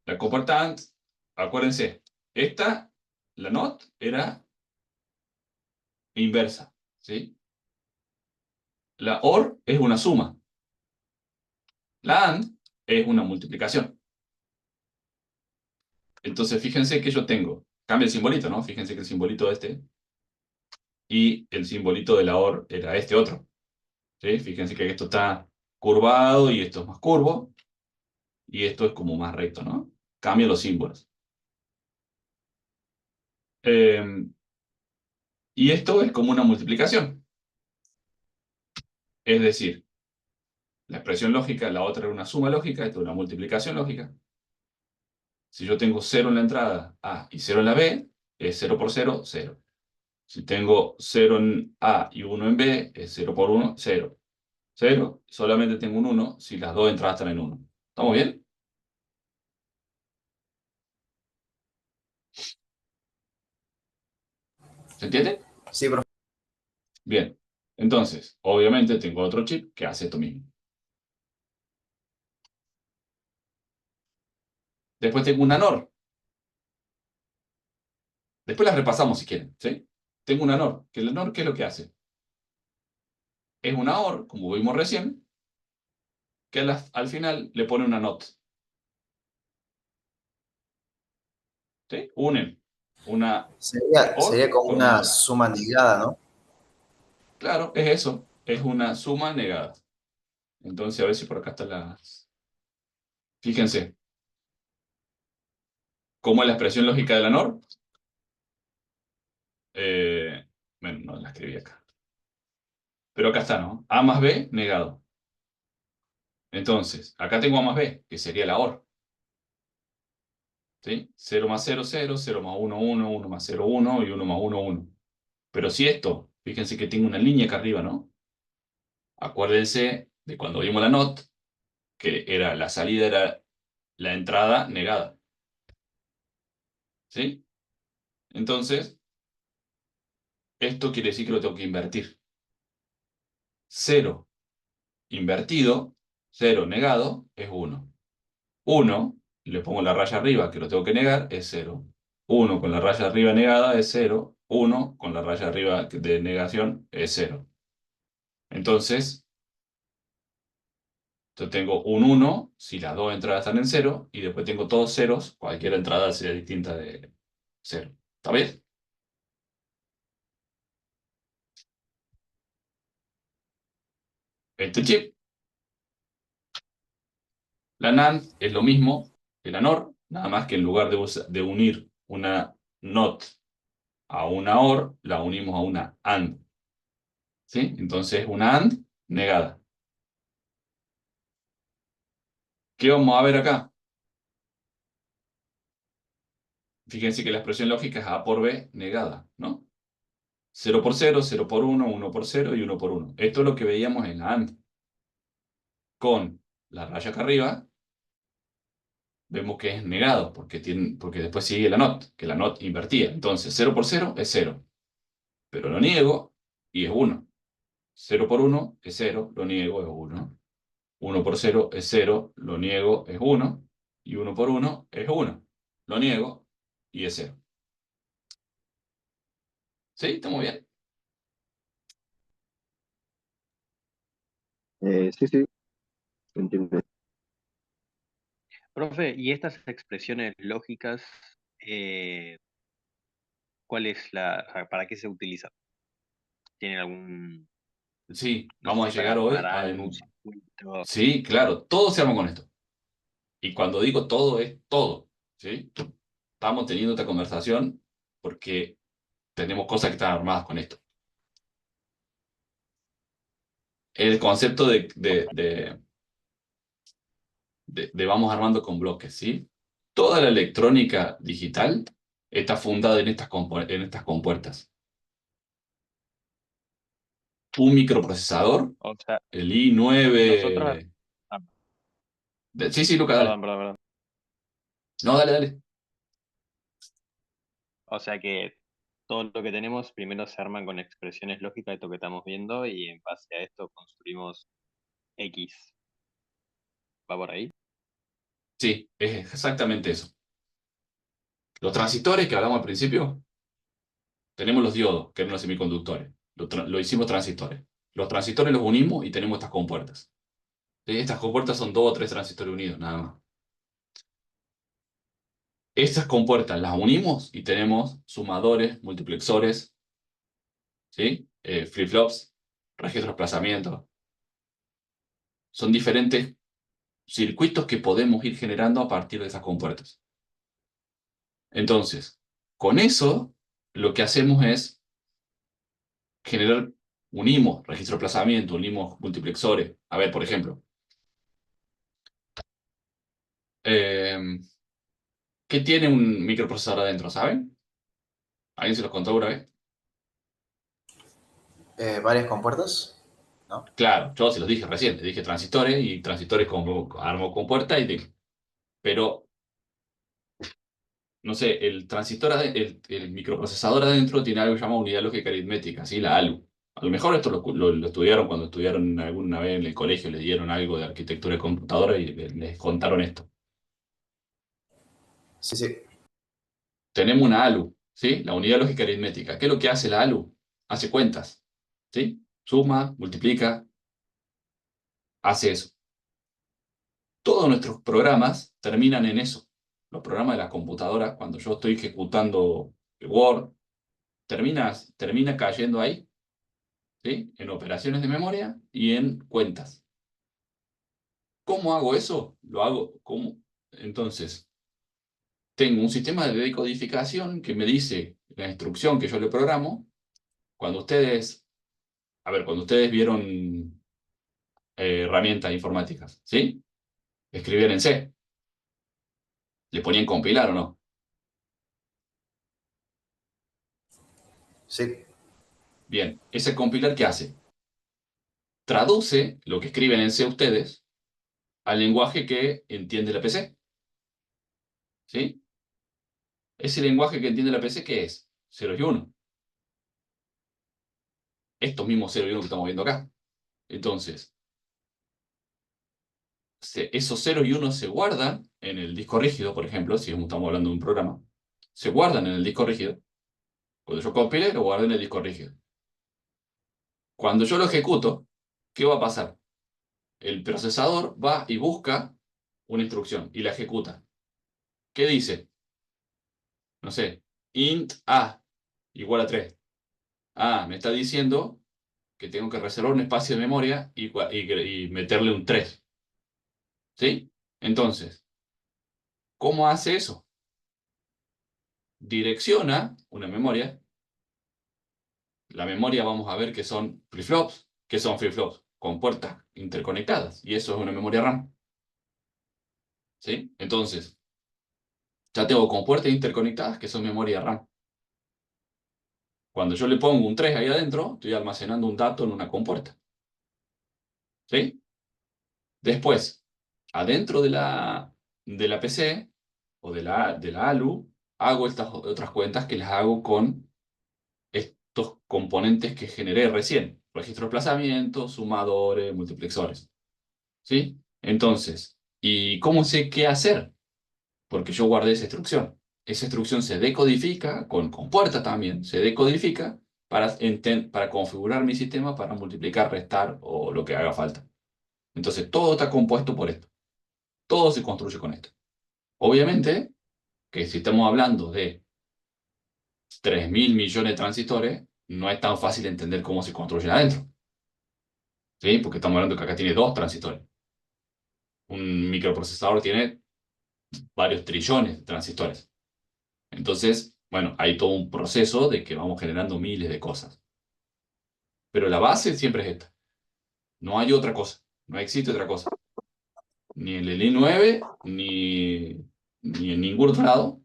La compuerta AND, acuérdense, esta, la NOT, era inversa, ¿sí? La OR es una suma. La AND es una multiplicación. Entonces, fíjense que yo tengo, cambia el simbolito, ¿no? Fíjense que el simbolito este y el simbolito de la OR era este otro, ¿sí? Fíjense que esto está curvado y esto es más curvo y esto es como más recto, ¿no? Cambia los símbolos. Y esto es como una multiplicación. Es decir, la expresión lógica, la otra era una suma lógica, esto es una multiplicación lógica. Si yo tengo 0 en la entrada A y 0 en la B, es 0 por 0, 0. Si tengo 0 en A y 1 en B, es 0 por 1, 0. 0, solamente tengo un 1 si las dos entradas están en 1. ¿Estamos bien? ¿Se entiende? Sí, profe. Bien. Entonces, obviamente tengo otro chip que hace esto mismo. Después tengo una NOR. Después las repasamos si quieren, ¿sí? Tengo una NOR. ¿Que la NOR qué es lo que hace? Es una OR, como vimos recién, que al final le pone una NOT. ¿Sí? Unen una OR Sería como con una una NOT. suma negada, ¿no? Claro, es eso. Es una suma negada. Entonces, a ver si por acá están las... Fíjense. ¿Cómo es la expresión lógica de la NOR? Bueno, no la escribí acá. Pero acá está, ¿no? A más B negado. Entonces, acá tengo A más B, que sería la OR. ¿Sí? 0 más 0, 0, 0 más 1, 1, 1 más 0, 1 y 1 más 1, 1. Pero si esto, fíjense que tengo una línea acá arriba, ¿no? Acuérdense de cuando vimos la NOT, que era la salida era la entrada negada. ¿Sí? Entonces, esto quiere decir que lo tengo que invertir. 0 invertido, 0 negado, es 1. 1, le pongo la raya arriba, que lo tengo que negar, es 0. 1 con la raya arriba negada es 0. 1 con la raya arriba de negación es 0. Entonces, yo tengo un 1 si las dos entradas están en 0, y después tengo todos ceros, cualquier entrada sea distinta de 0. ¿Está bien? Este chip, la NAND, es lo mismo que la NOR, nada más que en lugar de unir una NOT a una OR, la unimos a una AND. ¿Sí? Entonces, una AND negada. ¿Qué vamos a ver acá? Fíjense que la expresión lógica es A por B negada, ¿no? 0 por 0, 0 por 1, 1 por 0 y 1 por 1. Esto es lo que veíamos en la AND. Con la raya acá arriba, vemos que es negado, porque después sigue la NOT, que la NOT invertía. Entonces, 0 por 0 es 0, pero lo niego y es 1. 0 por 1 es 0, lo niego, es 1. 1 por 0 es 0, lo niego, es 1. Y 1 por 1 es 1, lo niego y es 0. ¿Sí? ¿Estamos bien? Sí, sí, entiendo. Profe, ¿y estas expresiones lógicas, eh, cuál es o sea, para qué se utilizan? ¿Tienen algún, Sí, no vamos a sé, para llegar hoy armar a... algo, un circuito? Sí, claro, todo se arma con esto. Y cuando digo todo, es todo. ¿Sí? Estamos teniendo esta conversación porque tenemos cosas que están armadas con esto. El concepto de vamos armando con bloques, ¿sí? Toda la electrónica digital está fundada en estas compuertas. Un microprocesador, O sea, el nosotros, i9... Sí, sí, Luca, dale. Perdón. No, dale, dale. O sea que todo lo que tenemos primero se arman con expresiones lógicas, esto que estamos viendo, y en base a esto construimos X. ¿Va por ahí? Sí, es exactamente eso. Los transistores que hablamos al principio, tenemos los diodos, que eran los semiconductores. Lo hicimos transistores. Los transistores los unimos y tenemos estas compuertas. ¿Sí? Estas compuertas son dos o tres transistores unidos, nada más. Estas compuertas las unimos y tenemos sumadores, multiplexores, ¿sí? Flip-flops, registros de desplazamiento. Son diferentes circuitos que podemos ir generando a partir de esas compuertas. Entonces, con eso, lo que hacemos es generar, unimos registro de desplazamiento, unimos multiplexores. A ver, por ejemplo, eh, ¿qué tiene un microprocesador adentro? ¿Saben? ¿Alguien se los contó una vez? Varias compuertas, ¿no? Claro, yo se los dije recién, les dije transistores y transistores con armo con puerta pero no sé, el transistor, el microprocesador adentro tiene algo que se llama unidad lógica aritmética, ¿sí? La ALU. A lo mejor esto lo estudiaron cuando estudiaron alguna vez en el colegio, les dieron algo de arquitectura de computadora y les contaron esto. Sí, sí. Tenemos una ALU, ¿sí? La unidad lógica aritmética. ¿Qué es lo que hace la ALU? Hace cuentas, ¿sí? Suma, multiplica, hace eso. Todos nuestros programas terminan en eso. Los programas de la computadora, cuando yo estoy ejecutando Word, termina cayendo ahí, ¿sí? En operaciones de memoria y en cuentas. ¿Cómo hago eso? Lo hago como. Entonces, tengo un sistema de decodificación que me dice la instrucción que yo le programo. Cuando ustedes, a ver, cuando ustedes vieron herramientas informáticas, ¿sí? Escribían en C. ¿Le ponían compilar o no? Sí, Bien, ese compilar, ¿qué hace? Traduce lo que escriben en C ustedes al lenguaje que entiende la PC, ¿sí? Ese lenguaje que entiende la PC, ¿qué es? 0 y 1. Estos mismos 0 y 1 que estamos viendo acá. Entonces, esos 0 y 1 se guardan en el disco rígido, por ejemplo, si estamos hablando de un programa, se guardan en el disco rígido. Cuando yo compile, lo guardo en el disco rígido. Cuando yo lo ejecuto, ¿qué va a pasar? El procesador va y busca una instrucción y la ejecuta. ¿Qué dice? No sé, int a igual a 3. Ah, me está diciendo que tengo que reservar un espacio de memoria y meterle un 3. ¿Sí? Entonces, ¿cómo hace eso? Direcciona una memoria. La memoria vamos a ver que son flip-flops. ¿Qué son flip-flops? Con puertas interconectadas. Y eso es una memoria RAM. ¿Sí? Entonces, ya tengo con puertas interconectadas que son memoria RAM. Cuando yo le pongo un 3 ahí adentro, estoy almacenando un dato en una compuerta. ¿Sí? Después, adentro de la PC o de la ALU, hago estas otras cuentas que las hago con estos componentes que generé recién. Registro de desplazamiento, sumadores, multiplexores. ¿Sí? Entonces, ¿y cómo sé qué hacer? Porque yo guardé esa instrucción. Esa instrucción se decodifica, con puerta también, se decodifica para configurar mi sistema para multiplicar, restar o lo que haga falta. Entonces, todo está compuesto por esto. Todo se construye con esto. Obviamente que si estamos hablando de 3.000 millones de transistores, no es tan fácil entender cómo se construyen adentro. ¿Sí? Porque estamos hablando que acá tiene dos transistores. Un microprocesador tiene varios trillones de transistores. Entonces, bueno, hay todo un proceso de que vamos generando miles de cosas. Pero la base siempre es esta. No hay otra cosa. No existe otra cosa. Ni en el i9, ni en ningún otro lado,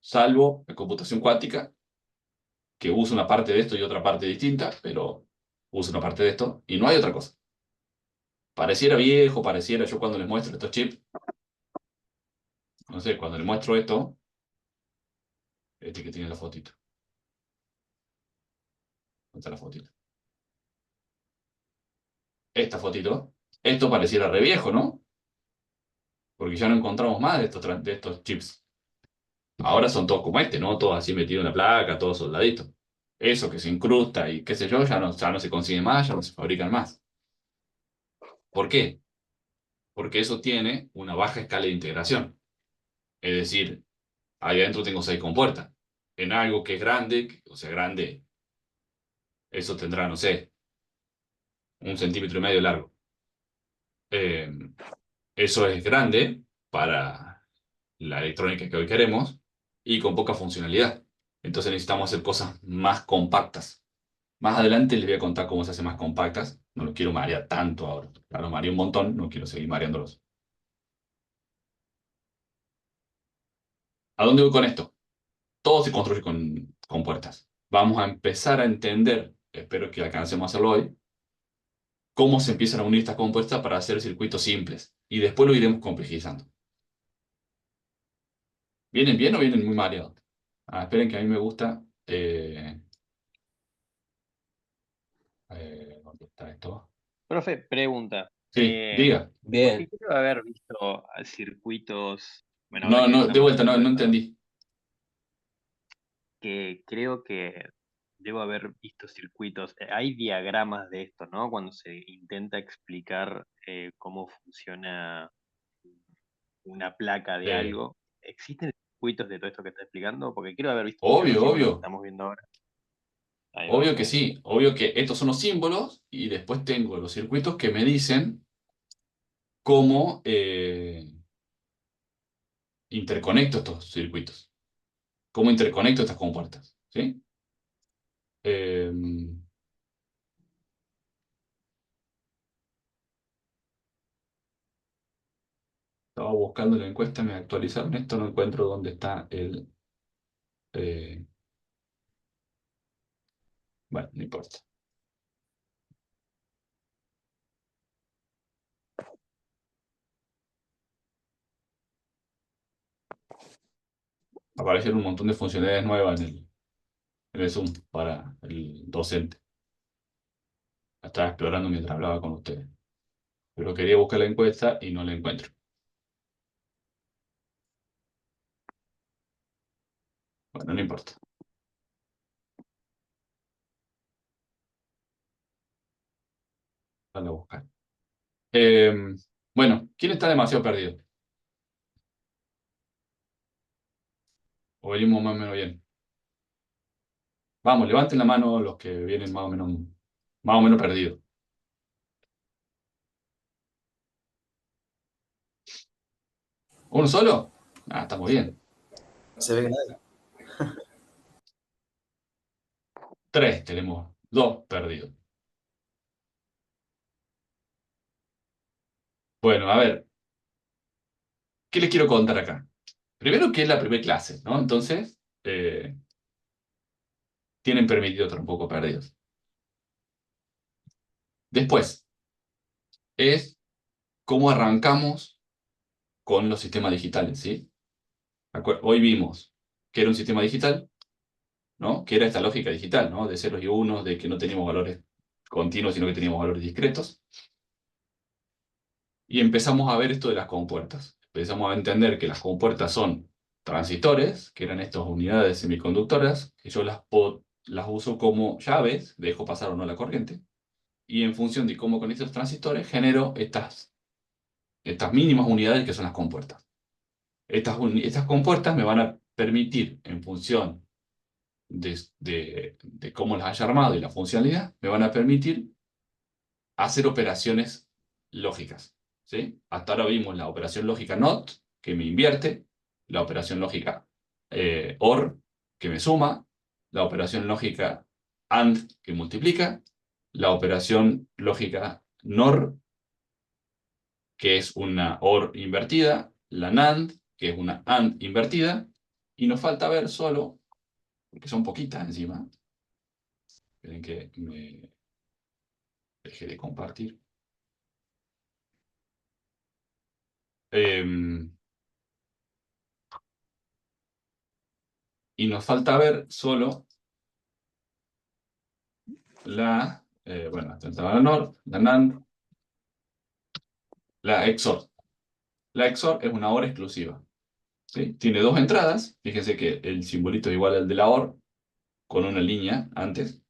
salvo la computación cuántica, que usa una parte de esto y otra parte distinta, pero usa una parte de esto, y no hay otra cosa. Pareciera viejo, pareciera, yo cuando les muestro estos chips, no sé, cuando les muestro esto, este que tiene la fotito. ¿Dónde está la fotito? Esta fotito. Esto pareciera re viejo, ¿no? Porque ya no encontramos más de estos chips. Ahora son todos como este, ¿no? Todos así metidos en la placa, todos soldaditos. Eso que se incrusta y qué sé yo, ya no se consigue más, ya no se fabrican más. ¿Por qué? Porque eso tiene una baja escala de integración. Es decir, ahí adentro tengo 6 compuertas. En algo que es grande, o sea, grande, eso tendrá, no sé, 1,5 cm de largo. Eh, Eso es grande para la electrónica que hoy queremos y con poca funcionalidad. Entonces necesitamos hacer cosas más compactas. Más adelante les voy a contar cómo se hace más compactas. No los quiero marear tanto ahora. Ya los mareé un montón, no quiero seguir mareándolos. ¿A dónde voy con esto? Todo se construye con puertas. Vamos a empezar a entender, espero que alcancemos a hacerlo hoy, cómo se empiezan a unir estas compuertas para hacer circuitos simples. Y después lo iremos complejizando. ¿Vienen bien o vienen muy mareados? Esperen que a mí me gusta. ¿Dónde está esto? Profe, pregunta. Sí, diga. Porque Bien. quiero haber visto circuitos, bueno, ahora No, que no, de estamos vuelta, no, hablando de no esto, entendí. que creo que debo haber visto circuitos. Hay diagramas de esto, ¿no? Cuando se intenta explicar cómo funciona una placa de Eh, algo. ¿Existen circuitos de todo esto que está explicando? Porque quiero haber visto un diagrama obvio, así como lo que obvio. estamos viendo ahora. Ahí va. Obvio que sí. Obvio que estos son los símbolos y después tengo los circuitos que me dicen cómo interconecto estos circuitos. Cómo interconecto estas compuertas. ¿Sí? Eh, Estaba buscando la encuesta, me actualizaron esto, no encuentro dónde está el... eh, bueno, no importa. Aparecieron un montón de funcionalidades nuevas en el Zoom para el docente. La estaba explorando mientras hablaba con ustedes. Pero quería buscar la encuesta y no la encuentro. Bueno, no importa. La voy a buscar. Eh, bueno, ¿quién está demasiado perdido? ¿O venimos más o menos bien? Vamos, levanten la mano los que vienen más o menos perdidos. ¿Uno solo? Estamos bien. No se ve que nadie. 3 tenemos, 2 perdidos. Bueno, a ver, ¿qué les quiero contar acá? Primero que es la primera clase, ¿no? Entonces, tienen permitido estar un poco perdidos. Después, es cómo arrancamos con los sistemas digitales, ¿sí? Hoy vimos que era un sistema digital, ¿no? Que era esta lógica digital, ¿no? De ceros y unos, de que no teníamos valores continuos, sino que teníamos valores discretos. Y empezamos a ver esto de las compuertas. Empezamos a entender que las compuertas son transistores, que eran estas unidades semiconductoras, que yo las uso como llaves, dejo pasar o no la corriente, y en función de cómo con estos transistores genero estas mínimas unidades que son las compuertas. Estas compuertas me van a permitir, en función de cómo las haya armado y la funcionalidad, me van a permitir hacer operaciones lógicas. ¿Sí? Hasta ahora vimos la operación lógica NOT, que me invierte, la operación lógica OR, que me suma, la operación lógica AND, que multiplica, la operación lógica NOR, que es una OR invertida, la NAND, que es una AND invertida, y nos falta ver solo, porque son poquitas encima, esperen que me deje de compartir. Y nos falta ver solo bueno, esta es la NOR, la NAND, la XOR. La XOR es una OR exclusiva. ¿Sí? Tiene dos entradas. Fíjense que el simbolito es igual al de la OR, con una línea antes.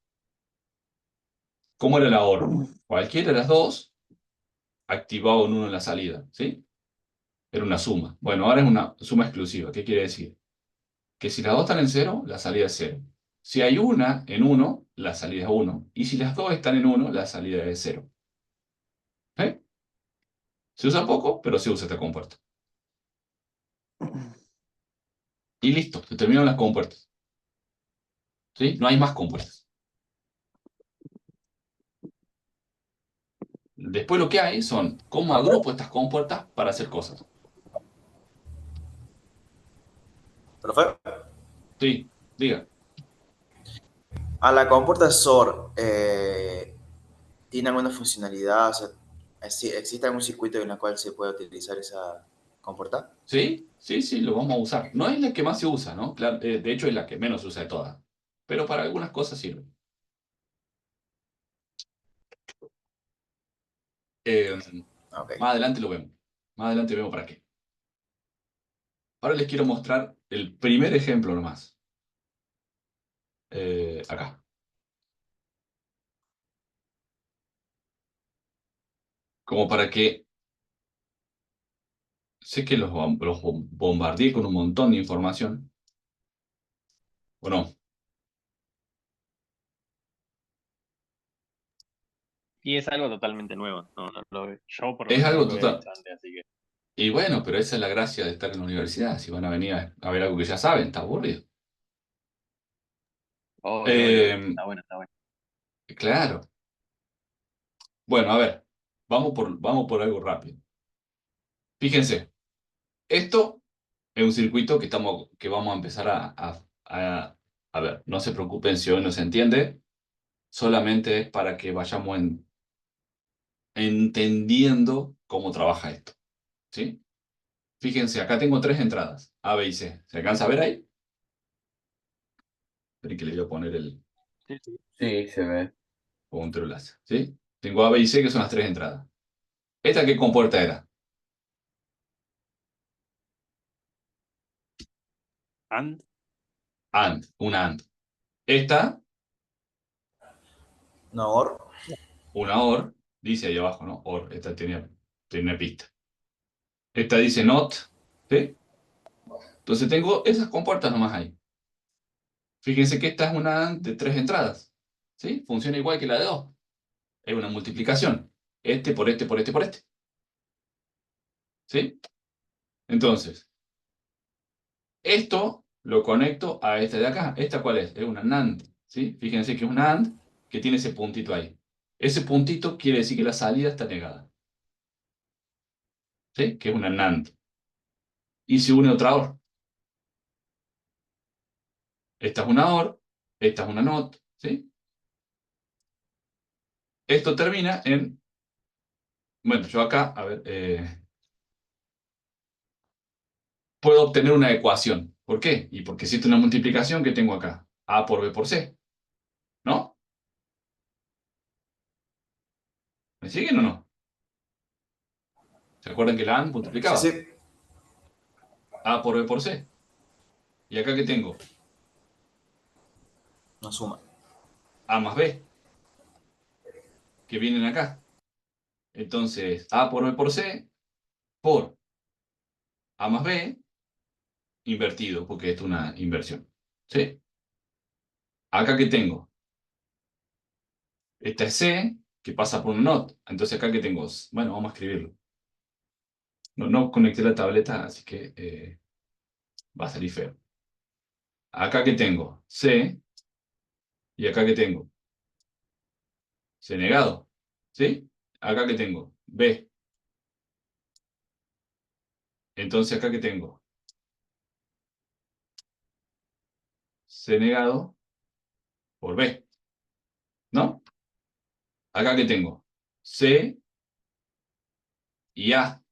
¿Cómo era la OR? Cualquiera de las dos activaba un 1 en la salida. ¿Sí? Era una suma. Bueno, ahora es una suma exclusiva. ¿Qué quiere decir? Que si las dos están en 0, la salida es 0. Si hay una en 1, la salida es 1. Y si las dos están en 1, la salida es 0. ¿Eh? Se usa poco, pero se usa esta compuerta. Y listo, se terminan las compuertas. ¿Sí? No hay más compuertas. Después lo que hay son cómo agrupo estas compuertas para hacer cosas. ¿Profe? Sí, diga. A la compuerta SOR, ¿tiene alguna funcionalidad? O sea, ¿existe algún circuito en el cual se puede utilizar esa compuerta? ¿Sí? Sí, sí, lo vamos a usar. No es la que más se usa, ¿no? Claro, de hecho es la que menos se usa de todas. Pero para algunas cosas sirve. Eh, Ok. Más adelante lo vemos. Más adelante vemos para qué. Ahora les quiero mostrar el primer ejemplo nomás. Acá. Como para que... Sé que los bombardeé con un montón de información. ¿O no? Y es algo totalmente nuevo. Yo por lo Es menos no algo lo había total. visto antes, así que. Y bueno, pero esa es la gracia de estar en la universidad. Si van a venir a ver algo que ya saben, está aburrido. Obvio. Está bueno, está bueno. Claro. Bueno, a ver. Vamos por algo rápido. Fíjense. Esto es un circuito que vamos a empezar a ver. No se preocupen si hoy no se entiende. Solamente es para que vayamos entendiendo cómo trabaja esto. ¿Sí? Fíjense, acá tengo tres entradas. A, B y C. ¿Se alcanza a ver ahí? Esperen que le voy a poner el Sí, sí. Sí, se ve. control láser. ¿Sí? Tengo A, B y C, que son las tres entradas. ¿Esta qué compuerta era? And. Una AND. Esta, No, OR. una OR, dice ahí abajo, ¿no? OR, esta tenía una pista. Esta dice NOT, ¿sí? Entonces tengo esas compuertas nomás ahí. Fíjense que esta es una AND de tres entradas, ¿sí? Funciona igual que la de dos. Es una multiplicación. Este por este por este por este. ¿Sí? Entonces, esto lo conecto a este de acá. ¿Esta cuál es? Es una NAND, ¿sí? Fíjense que es una AND que tiene ese puntito ahí. Ese puntito quiere decir que la salida está negada, ¿sí? Que es una NAND. Y se une otra OR. Esta es una OR, esta es una NOT, ¿sí? Esto termina en... Bueno, yo acá, a ver, puedo obtener una ecuación. ¿Por qué? Y porque existe una multiplicación que tengo acá. A por B por C, ¿no? ¿Me siguen o no? ¿Se acuerdan que la AND Sí, multiplicaba? sí. A por B por C. ¿Y acá qué tengo? No suma. A más B, que vienen acá. Entonces, A por B por C, por A más B, invertido, porque esto es una inversión. ¿Sí? Acá que tengo. Esta es C, que pasa por un NOT. Entonces acá que tengo. Bueno, vamos a escribirlo. No conecté la tableta, así que va a salir feo. Acá que tengo C, y acá que tengo C negado. ¿Sí? Acá que tengo B. Entonces acá que tengo C negado por B. ¿No? Acá que tengo C y A.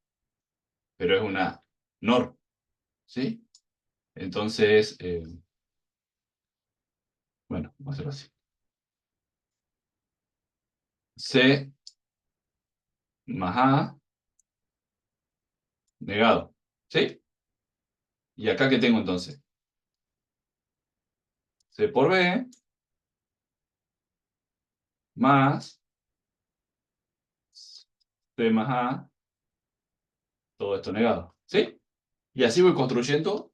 pero es una NOR, ¿sí? Entonces, bueno, vamos a hacerlo así. C más A negado, ¿sí? ¿Y acá qué tengo entonces? C por B más C más A, todo esto negado, ¿sí? Y así voy construyendo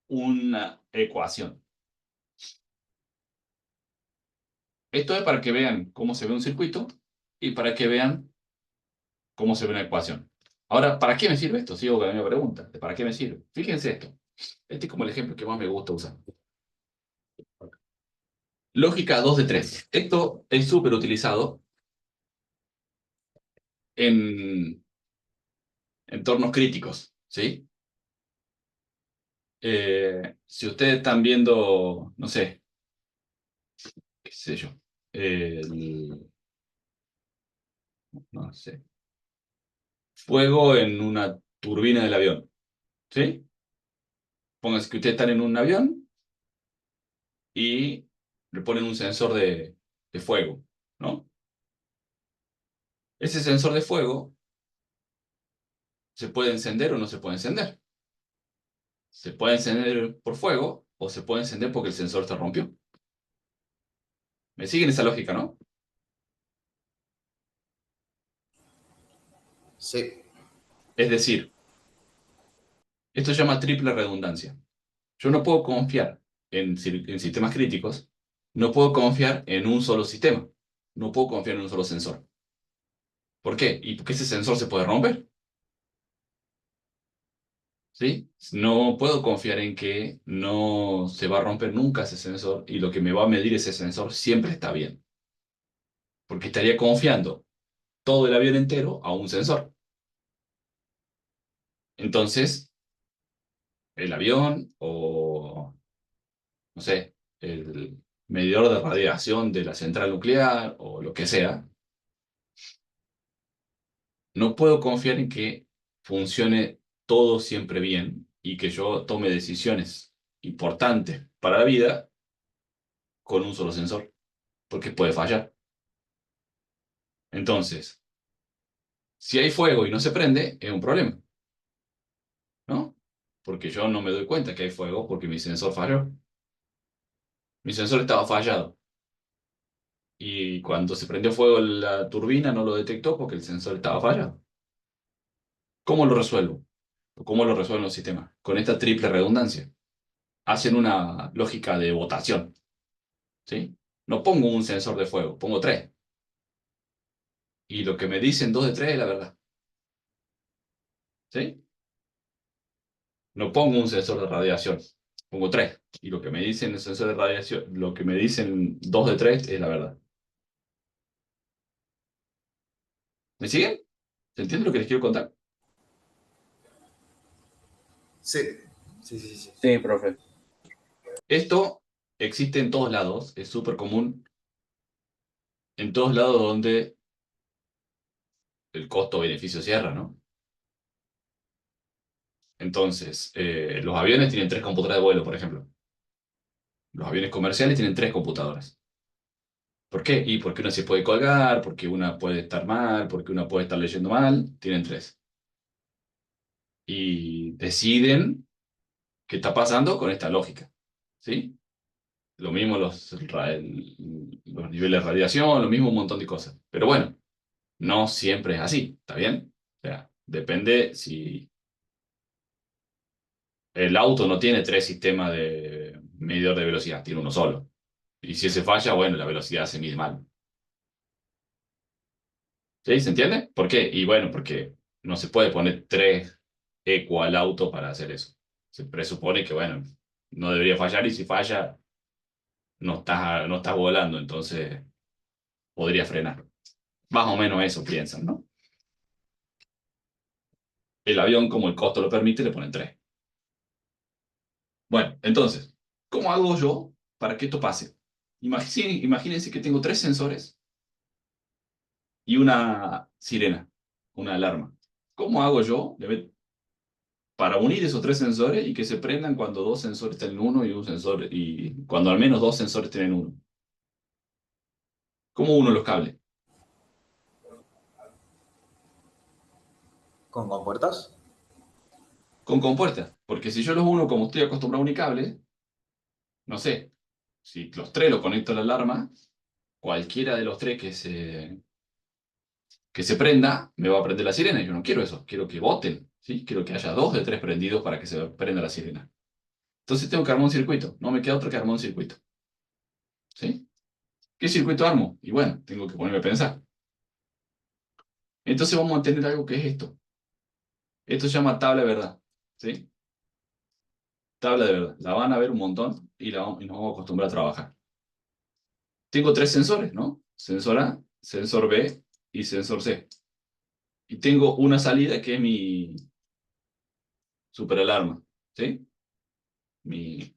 una ecuación. Esto es para que vean cómo se ve un circuito y para que vean cómo se ve una ecuación. Ahora, ¿para qué me sirve esto? Sigo con la misma pregunta. ¿Para qué me sirve? Fíjense esto. Este es como el ejemplo que más me gusta usar. Lógica 2 de 3. Esto es súper utilizado en entornos críticos, ¿sí? Si ustedes están viendo, no sé, qué sé yo, no sé, fuego en una turbina del avión, ¿sí? Pónganse que ustedes están en un avión y le ponen un sensor de fuego, ¿no? Ese sensor de fuego se puede encender o no se puede encender. Se puede encender por fuego o se puede encender porque el sensor se rompió. ¿Me siguen esa lógica, no? Sí, Es decir, esto se llama triple redundancia. Yo no puedo confiar en sistemas críticos, no puedo confiar en un solo sistema, no puedo confiar en un solo sensor. ¿Por qué? Y porque ese sensor se puede romper, ¿sí? No puedo confiar en que no se va a romper nunca ese sensor y lo que me va a medir ese sensor siempre está bien, porque estaría confiando todo el avión entero a un sensor. Entonces, el avión o, no sé, el medidor de radiación de la central nuclear o lo que sea, no puedo confiar en que funcione todo siempre bien y que yo tome decisiones importantes para la vida con un solo sensor, porque puede fallar. Entonces, si hay fuego y no se prende, es un problema, ¿no? Porque yo no me doy cuenta que hay fuego porque mi sensor falló. Mi sensor estaba fallado. Y cuando se prendió fuego la turbina no lo detectó porque el sensor estaba fallado. ¿Cómo lo resuelvo? ¿Cómo lo resuelven los sistemas? Con esta triple redundancia. Hacen una lógica de votación, ¿sí? No pongo un sensor de fuego, pongo tres. Y lo que me dicen dos de tres es la verdad, ¿sí? No pongo un sensor de radiación, pongo tres. Y lo que me dicen el sensor de radiación, lo que me dicen dos de tres es la verdad. ¿Me siguen? ¿Se entiende lo que les quiero contar? sí, sí, sí, sí. Sí, profe. Esto existe en todos lados, es súper común en todos lados donde el costo-beneficio cierra, ¿no? Entonces, los aviones tienen tres computadoras de vuelo, por ejemplo. Los aviones comerciales tienen tres computadoras. ¿Por qué? Y porque una se puede colgar, porque una puede estar mal, porque una puede estar leyendo mal, tienen tres. Y deciden qué está pasando con esta lógica, ¿sí? Lo mismo los niveles de radiación, lo mismo un montón de cosas. Pero bueno, no siempre es así, ¿está bien? O sea, depende si el auto no tiene tres sistemas de medidor de velocidad, tiene uno solo. Y si ese falla, bueno, la velocidad se mide mal. ¿Sí? ¿Se entiende? ¿Por qué? Y bueno, porque no se puede poner tres eco al auto para hacer eso. Se presupone que, bueno, no debería fallar y si falla, no estás volando, entonces podría frenar. Más o menos eso piensan, ¿no? El avión, como el costo lo permite, le ponen tres. Bueno, entonces, ¿cómo hago yo para que esto pase? Imagínense que tengo tres sensores y una sirena, una alarma. ¿Cómo hago yo? para unir esos tres sensores y que se prendan cuando dos sensores tienen uno y cuando al menos dos sensores tienen uno. ¿Cómo uno los cables? ¿Con compuertas? Con compuertas. Porque si yo los uno como estoy acostumbrado a unicable, no sé, si los tres los conecto a la alarma, cualquiera de los tres que se prenda, me va a prender la sirena. Yo no quiero eso, quiero que voten, ¿sí? Quiero que haya dos de tres prendidos para que se prenda la sirena. Entonces tengo que armar un circuito, no me queda otro que armar un circuito. ¿Sí? ¿Qué circuito armo? Y bueno, tengo que ponerme a pensar. Entonces vamos a tener algo que es esto. Esto se llama tabla de verdad. ¿Sí? Tabla de verdad. La van a ver un montón y nos vamos a acostumbrar a trabajar. Tengo tres sensores, ¿no? Sensor A, sensor B y sensor C. Y tengo una salida que es mi superalarma. ¿Sí? Mi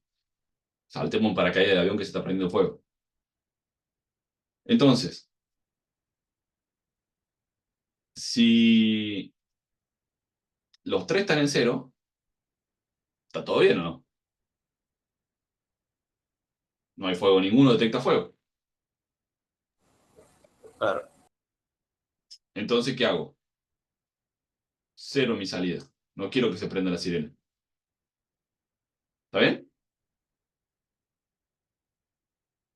saltemos un paracaídas del avión que se está prendiendo fuego. Entonces, si los tres están en cero, ¿está todo bien o no? No hay fuego, ninguno detecta fuego. Claro. Entonces, ¿qué hago? Cero mi salida. No quiero que se prenda la sirena. ¿Está bien?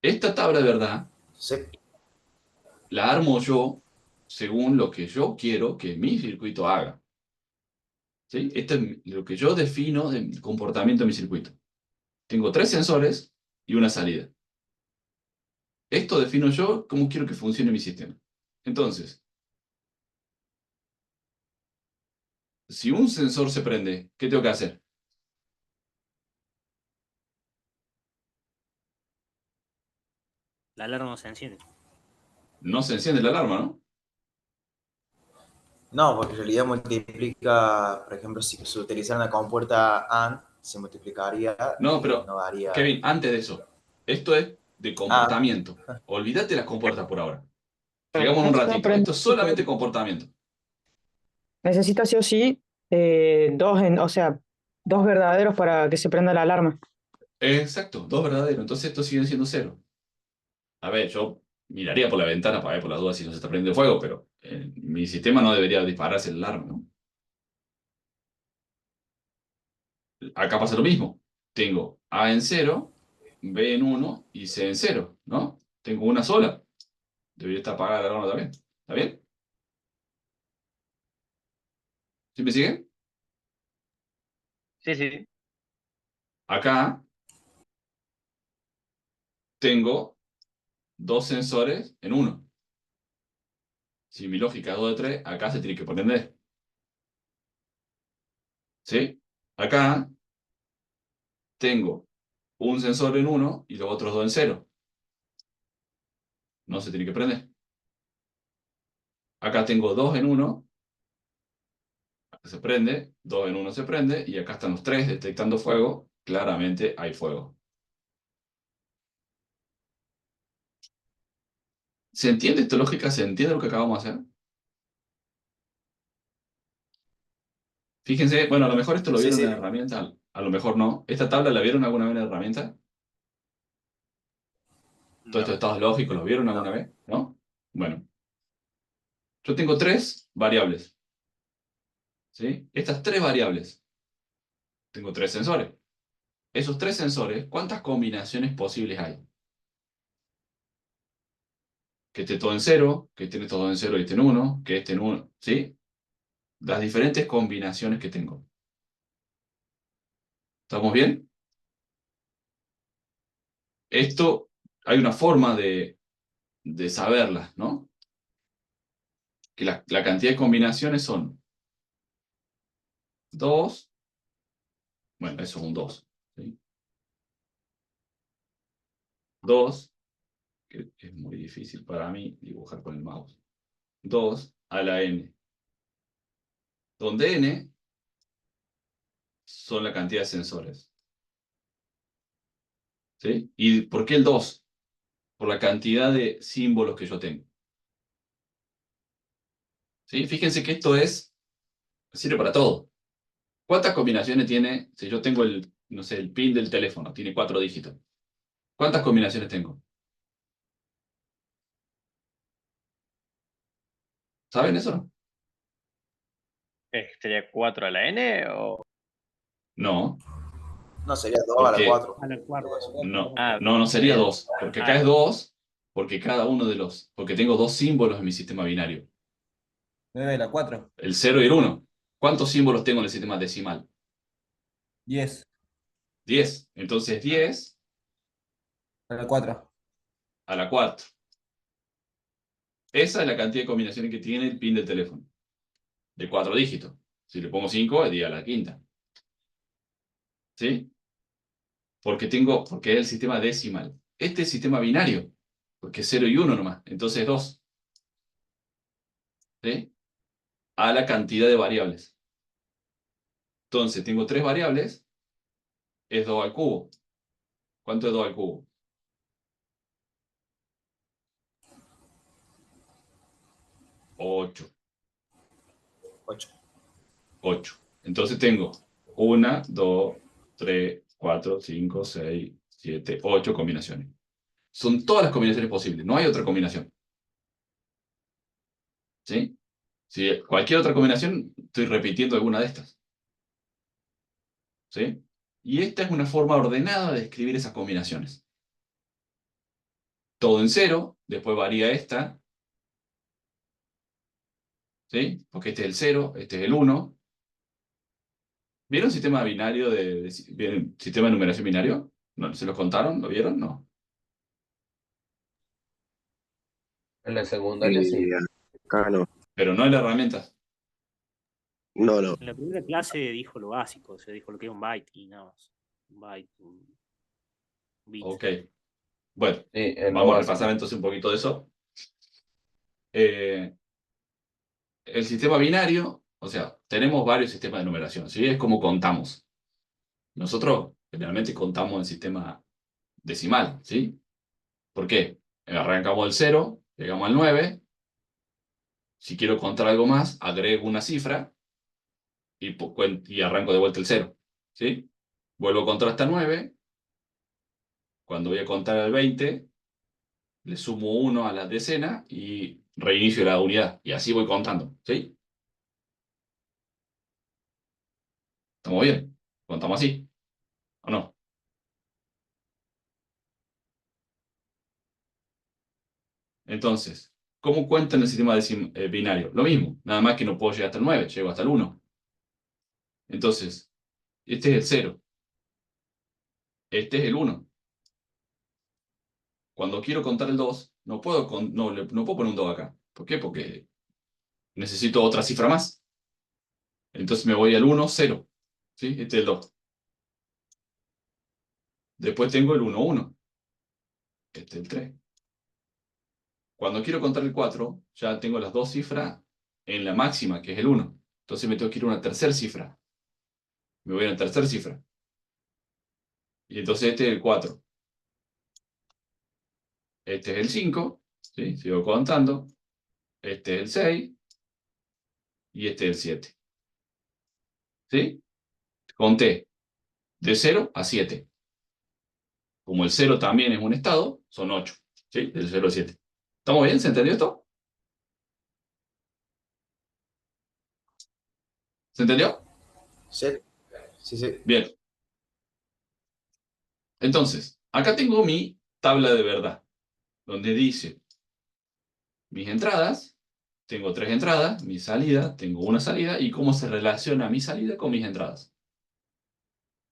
Esta tabla de verdad Sí. la armo yo según lo que yo quiero que mi circuito haga. ¿Sí? Esto es lo que yo defino del comportamiento de mi circuito. Tengo tres sensores y una salida. Esto defino yo cómo quiero que funcione mi sistema. Entonces, si un sensor se prende, ¿qué tengo que hacer? La alarma no se enciende. No se enciende la alarma, ¿no? No, porque en realidad multiplica, por ejemplo, si se utilizara una compuerta AND, se multiplicaría No, y pero, no daría. Kevin, antes de eso, esto es de Ah, comportamiento. Olvídate las compuertas por ahora. Llegamos en un Esto ratito. aprende Esto es solamente comportamiento. necesita sí o sí o sea, dos verdaderos para que se prenda la alarma. Exacto, dos verdaderos. Entonces esto sigue siendo cero. A ver, yo miraría por la ventana para ver por las dudas si no se está prendiendo fuego, pero mi sistema no debería dispararse el alarma, ¿no? Acá pasa lo mismo. Tengo A en cero, B en uno y C en cero, ¿no? Tengo una sola. Debería estar apagada la alarma también. ¿Está bien? ¿Sí me siguen? Sí, sí. Acá tengo dos sensores en uno. Si mi lógica es 2 de 3, acá se tiene que prender. ¿Sí? Acá tengo un sensor en uno y los otros dos en cero. No se tiene que prender. Acá tengo dos en uno, se prende, dos en uno se prende, y acá están los tres detectando fuego. Claramente hay fuego. ¿Se entiende esta lógica? ¿Se entiende lo que acabamos de hacer? Fíjense, bueno, a lo mejor esto lo sí, vieron en sí. la herramienta, a lo mejor no. ¿Esta tabla la vieron alguna vez en la herramienta? Todos estos No. estados lógicos, ¿los vieron alguna No. vez? ¿No? Bueno, yo tengo tres variables. ¿Sí? Estas tres variables, tengo tres sensores. Esos tres sensores, ¿cuántas combinaciones posibles hay? Que esté todo en cero, que esté todo en cero y esté en uno, que esté en uno, ¿sí? Las diferentes combinaciones que tengo. ¿Estamos bien? Esto, hay una forma de saberlas, ¿no? Que la cantidad de combinaciones son 2, bueno, eso es un 2, ¿sí? 2, que es muy difícil para mí dibujar con el mouse. 2 a la n, donde n son la cantidad de sensores, ¿sí? ¿Y por qué el 2? Por la cantidad de símbolos que yo tengo. ¿Sí? Fíjense que esto sirve para todo. ¿Cuántas combinaciones tiene? Si yo tengo el, no sé, el PIN del teléfono, tiene 4 dígitos. ¿Cuántas combinaciones tengo? ¿Saben eso, no? ¿Sería 4 a la N o...? No, No, sería 2 a la porque 4. A la cuarta. no, Ah, no sería sería... 2, porque acá es 2, porque cada uno de los, porque tengo dos símbolos en mi sistema binario, 9 a la 4. el 0 y el 1. ¿Cuántos símbolos tengo en el sistema decimal? 10 10. Entonces 10 a la 4. a la cuarta. Esa es la cantidad de combinaciones que tiene el PIN del teléfono, de 4 dígitos. Si le pongo 5, es 10 a la quinta. ¿Sí? Porque es el sistema decimal. Este es el sistema binario, porque es 0 y 1 nomás, entonces 2. ¿Sí? A la cantidad de variables. Entonces tengo 3 variables, es 2 al cubo. ¿Cuánto es 2 al cubo? 8. 8. 8. Entonces tengo 1, 2, 3, 4, 5, 6, 7, 8 combinaciones. Son todas las combinaciones posibles, no hay otra combinación. ¿Sí? Si cualquier otra combinación, estoy repitiendo alguna de estas. ¿Sí? Y esta es una forma ordenada de escribir esas combinaciones. Todo en 0, después varía esta. ¿Sí? Porque este es el 0, este es el 1. ¿Vieron sistema binario ¿vieron sistema de numeración binario? ¿No? ¿Se los contaron? ¿Lo vieron? No. En la secundaria sí. Y acá no. Pero no en las herramientas. No, no. En la primera clase dijo lo básico, se dijo lo que era un byte y nada más. Un byte, un bit. Ok. Bueno, Sí, en lo vamos a básico. repasar entonces un poquito de eso. Eh, el sistema binario, o sea, tenemos varios sistemas de numeración, ¿sí? Es como contamos. Nosotros generalmente contamos en sistema decimal, ¿sí? ¿Por qué? Arrancamos del 0, llegamos al 9. Si quiero contar algo más, agrego una cifra y arranco de vuelta el 0, ¿sí? Vuelvo a contar hasta 9. Cuando voy a contar al 20, le sumo 1 a la decena y reinicio la unidad. Y así voy contando, ¿sí? ¿Estamos bien? ¿Contamos así? ¿O no? Entonces, ¿cómo cuento en el sistema binario? Lo mismo, nada más que no puedo llegar hasta el 9, llego hasta el 1. Entonces, este es el 0, este es el 1. Cuando quiero contar el 2, no puedo poner un 2 acá. ¿Por qué? Porque necesito otra cifra más. Entonces me voy al 1, 0. ¿Sí? Este es el 2. Después tengo el 1, 1. Este es el 3. Cuando quiero contar el 4, ya tengo las dos cifras en la máxima, que es el 1. Entonces me tengo que ir a una tercera cifra. Me voy a una tercera cifra. Y entonces este es el 4. Este es el 5. ¿Sí? Sigo contando. Este es el 6. Y este es el 7. ¿Sí? Conté de 0 a 7. Como el 0 también es un estado, son 8. ¿Sí? Del 0 al 7. ¿Estamos bien? ¿Se entendió esto? ¿Se entendió? Sí, sí, sí. Bien. Entonces, acá tengo mi tabla de verdad, donde dice mis entradas, tengo 3 entradas, mi salida, tengo una salida, y cómo se relaciona mi salida con mis entradas.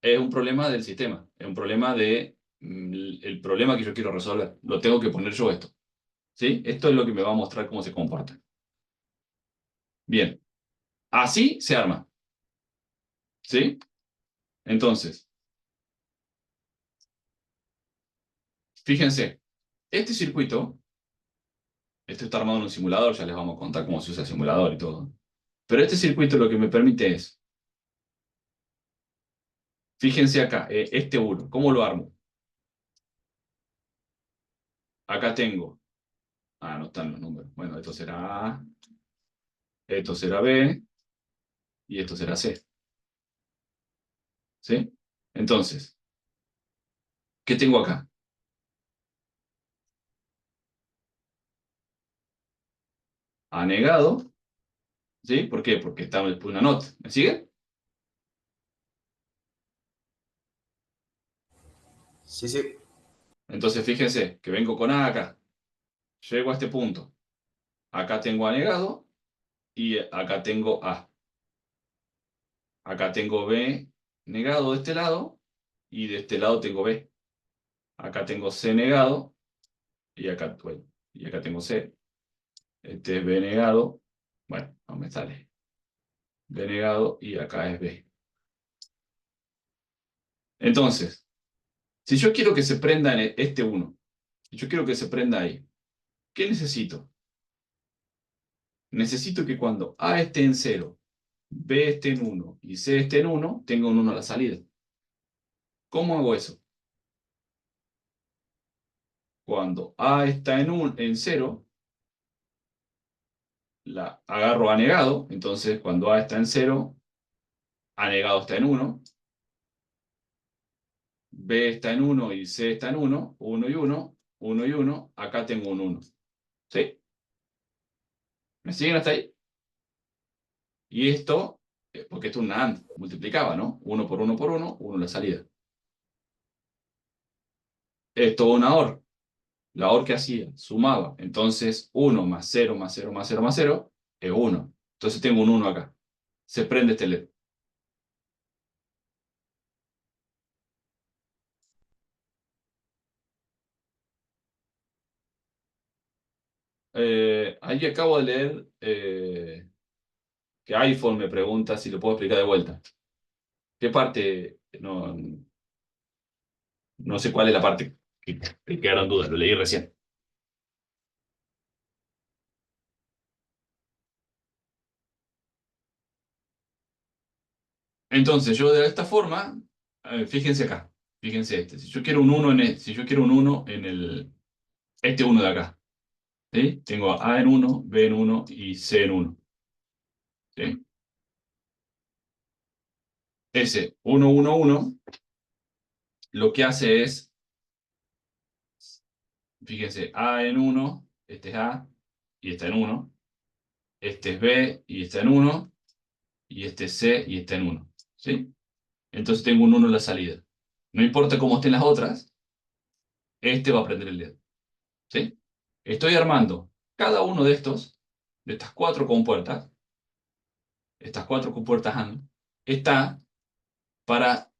Es un problema del sistema, es un problema el problema que yo quiero resolver. Lo tengo que poner yo esto. ¿Sí? Esto es lo que me va a mostrar cómo se comporta. Bien. Así se arma. ¿Sí? Entonces, fíjense, este circuito, esto está armado en un simulador, ya les vamos a contar cómo se usa el simulador y todo. Pero este circuito lo que me permite es, fíjense acá, este 1, ¿cómo lo armo? Acá tengo, no están los números. Bueno, esto será A, esto será B y esto será C. ¿Sí? Entonces, ¿qué tengo acá? A negado, ¿sí? ¿Por qué? Porque está una not. ¿Me sigue? Sí, sí. Entonces, fíjense que vengo con A acá. Llego a este punto. Acá tengo A negado y acá tengo A. Acá tengo B negado de este lado y de este lado tengo B. Acá tengo C negado y acá, bueno, y acá tengo C. Este es B negado. Bueno, no me sale. B negado y acá es B. Entonces, si yo quiero que se prenda en este 1, si yo quiero que se prenda ahí, ¿qué necesito? Necesito que cuando A esté en 0, B esté en 1 y C esté en 1, tenga un 1 a la salida. ¿Cómo hago eso? Cuando A está en 0, la agarro a negado. Entonces, cuando A está en 0, A negado está en 1. B está en 1 y C está en 1. 1 y 1, 1 y 1. Acá tengo un 1. ¿Sí? ¿Me siguen hasta ahí? Y esto, porque esto es una AND, multiplicaba, ¿no? 1 por 1 por 1, 1 la salida. Esto una OR. La OR que hacía, sumaba. Entonces, 1 más 0 más 0 más 0 más 0 es 1. Entonces tengo un 1 acá. Se prende este LED. Ahí acabo de leer que iPhone me pregunta si lo puedo explicar de vuelta. ¿Qué parte? No, no sé cuál es la parte que quedaron dudas, lo leí recién. Entonces, yo de esta forma, fíjense acá, fíjense este. Si yo quiero un 1 si yo quiero un 1 en este 1 de acá, ¿sí? Tengo A en 1, B en 1 y C en 1. ¿Sí? Ese 1, 1, 1, lo que hace es, fíjense, A en 1, este es A y está en 1. Este es B y está en 1. Y este es C y está en 1. ¿Sí? Entonces tengo un 1 en la salida. No importa cómo estén las otras, este va a prender el LED. ¿Sí? Estoy armando cada uno de estas 4 compuertas, estas 4 compuertas AND, está para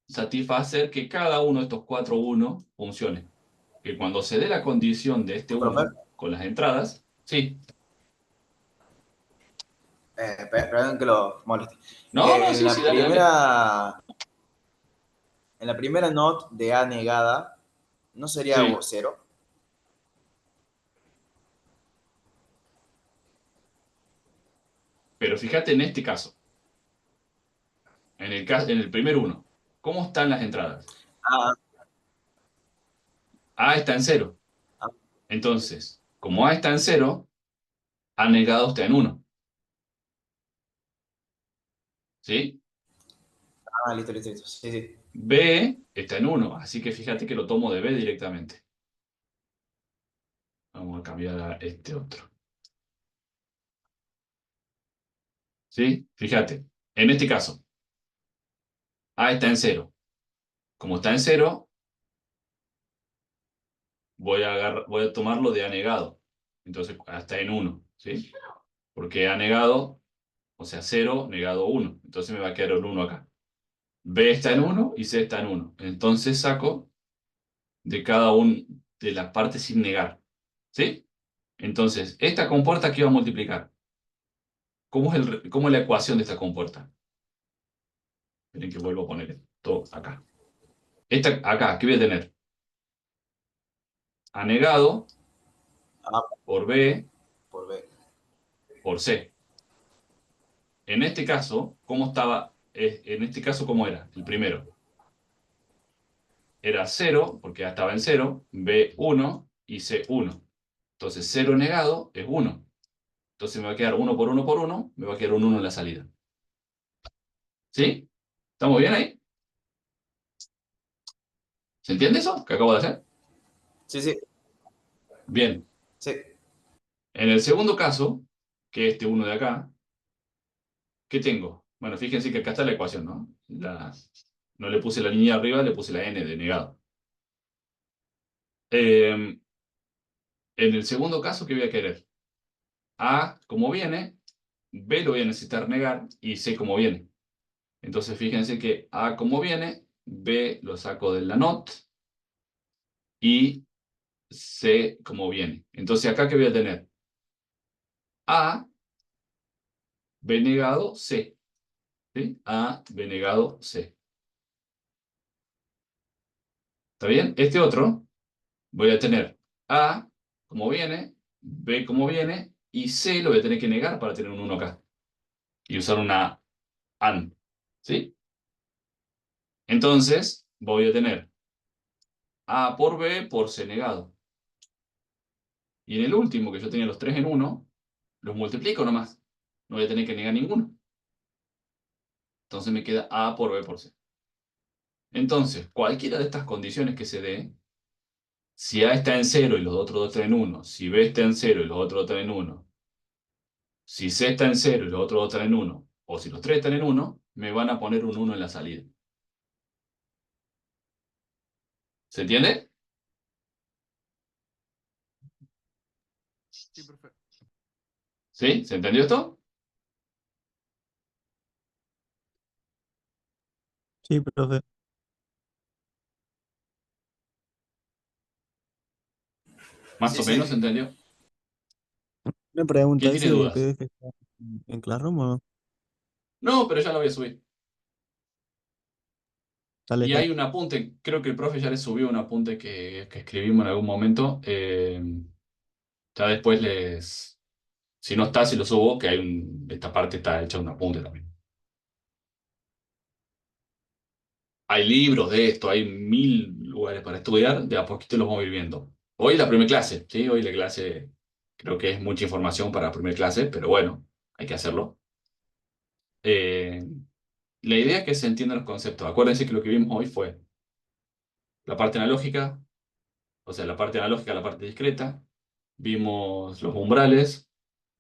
satisfacer que cada uno de estos 4 1 funcione. Que cuando se dé la condición de este Profe, 1 con las entradas, sí. perdón que lo moleste. No, no, sí, sí, dale, dale. En la primera not de A negada, ¿no sería Sí, 0? pero fíjate en este caso, en el primer 1, ¿cómo están las entradas? Ah, A está en 0. ah, Entonces, como A está en 0, A negado está en 1. ¿Sí? listo, listo, listo. Sí, sí. B está en 1, así que fíjate que lo tomo de B directamente. Vamos a cambiar a este otro. ¿Sí? Fíjate, en este caso, A está en 0. Como está en 0, voy a tomarlo de A negado. Entonces, A está en 1. ¿Sí? Porque A negado, o sea, 0 negado 1. Entonces me va a quedar el 1 acá. B está en 1 y C está en 1. Entonces saco de cada una de las partes sin negar. ¿Sí? Entonces, esta compuerta que va a multiplicar. ¿Cómo es la ecuación de esta compuerta? Miren que vuelvo a poner esto acá. Acá, ¿qué voy a tener? A negado A por B por B. por C. En este caso, ¿cómo estaba? En este caso, ¿cómo era? El primero. Era 0, porque A estaba en 0, B 1 y C 1. Entonces, 0 negado es 1. Entonces me va a quedar 1 por 1 por 1, me va a quedar un 1 en la salida. ¿Sí? ¿Estamos bien ahí? ¿Se entiende eso que acabo de hacer? Sí, sí, Bien. sí. En el segundo caso, que este uno de acá, ¿qué tengo? Bueno, fíjense que acá está la ecuación, ¿no? No le puse la línea arriba, le puse la n de negado. En el segundo caso, ¿qué voy a querer? A como viene, B lo voy a necesitar negar y C como viene. Entonces fíjense que A como viene, B lo saco de la not y C como viene. Entonces acá ¿qué voy a tener? A, B negado, C. ¿Sí? A, B negado, C. ¿Está bien? Este otro voy a tener A como viene, B como viene y C lo voy a tener que negar para tener un 1 acá. Y usar una AND. ¿Sí? Entonces voy a tener A por B por C negado. Y en el último, que yo tenía los 3 en 1, los multiplico nomás. No voy a tener que negar ninguno. Entonces me queda A por B por C. Entonces, cualquiera de estas condiciones que se dé, si A está en 0 y los otros dos están en 1, si B está en 0 y los otros dos están en 1, si C está en 0 y los otros dos están en 1, o si los tres están en 1, me van a poner un 1 en la salida. ¿Se entiende? Sí, perfecto. ¿Sí? ¿Se entendió esto? Sí, profe. Más Sí, o menos, ¿se sí. entendió? Una pregunta, ¿Quién tiene ¿ese dudas? PDF está en Classroom o no? No, pero ya lo voy a subir. Dale, Y está. hay un apunte, creo que el profe ya le subió un apunte que escribimos en algún momento. Ya después si no está, si lo subo, que esta parte está hecha un apunte también. Hay libros de esto, hay 1000 lugares para estudiar, de a poquito los vamos a ir viendo. Hoy la primera clase, ¿sí? Hoy la clase creo que es mucha información para la primera clase, pero bueno, hay que hacerlo. Eh, la idea es que se entiendan los conceptos. Acuérdense que lo que vimos hoy fue la parte analógica, o sea, la parte analógica, la parte discreta. Vimos los umbrales,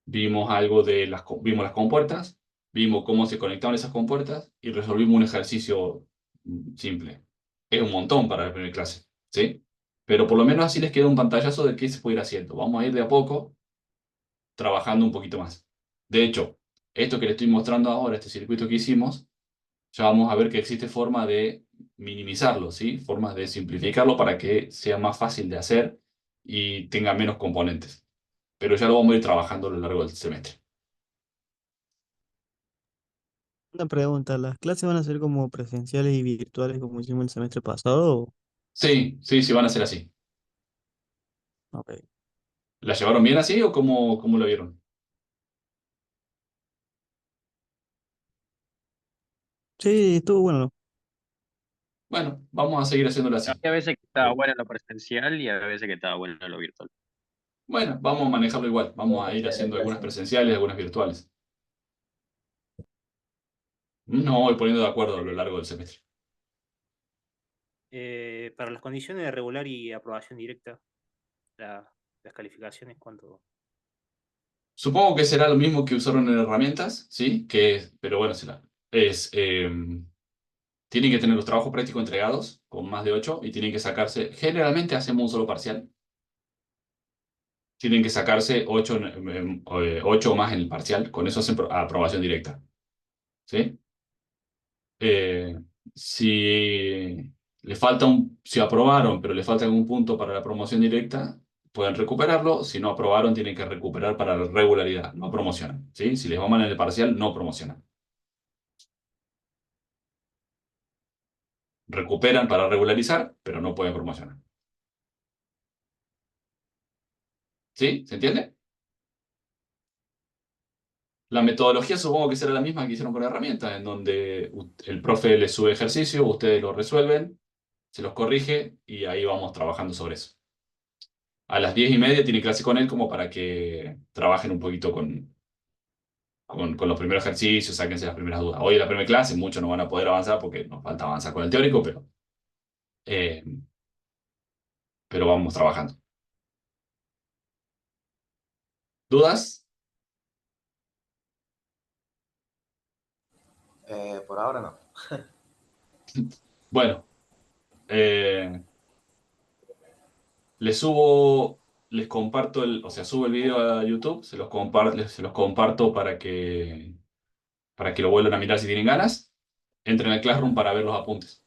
vimos algo vimos las compuertas, vimos cómo se conectaban esas compuertas y resolvimos un ejercicio simple. Es un montón para la primera clase, ¿sí? Pero por lo menos así les queda un pantallazo de qué se puede ir haciendo. Vamos a ir de a poco trabajando un poquito más. De hecho, esto que les estoy mostrando ahora, este circuito que hicimos, ya vamos a ver que existe forma de minimizarlo, ¿sí? Formas de simplificarlo para que sea más fácil de hacer y tenga menos componentes. Pero ya lo vamos a ir trabajando a lo largo del semestre. Una pregunta, ¿las clases van a ser como presenciales y virtuales como hicimos el semestre pasado? Sí, sí, sí, van a ser así. Ok. ¿La llevaron bien así o cómo lo vieron? Sí, estuvo bueno, ¿no? Bueno, vamos a seguir haciéndolo así. Había veces que estaba bueno lo presencial y había veces que estaba bueno lo virtual. Bueno, vamos a manejarlo igual. Vamos a ir haciendo algunas presenciales, algunas virtuales. Nos voy poniendo de acuerdo a lo largo del semestre. Para las condiciones de regular y aprobación directa, las calificaciones, ¿cuánto? Supongo que será lo mismo que usaron en herramientas, ¿sí? Pero bueno, tienen que tener los trabajos prácticos entregados con más de 8 y tienen que sacarse, generalmente hacemos un solo parcial, tienen que sacarse 8 o más en el parcial, con eso hacen aprobación directa, ¿sí? Eh, si si aprobaron, pero le falta algún punto para la promoción directa, pueden recuperarlo. Si no aprobaron, tienen que recuperar para la regularidad, no promocionan, ¿sí? Si les va mal en el parcial, no promocionan. Recuperan para regularizar, pero no pueden promocionar. ¿Sí? ¿Se entiende? La metodología supongo que será la misma que hicieron con la herramienta, en donde el profe les sube ejercicio, ustedes lo resuelven, se los corrige y ahí vamos trabajando sobre eso. A las 10:30 tiene clase con él como para que trabajen un poquito con los primeros ejercicios, sáquense las primeras dudas. Hoy en la primera clase muchos no van a poder avanzar porque nos falta avanzar con el teórico, pero pero vamos trabajando. ¿Dudas? Por ahora no. Bueno, eh, les comparto o sea, subo el video a YouTube, se los comparto para que lo vuelvan a mirar si tienen ganas. Entren al Classroom para ver los apuntes.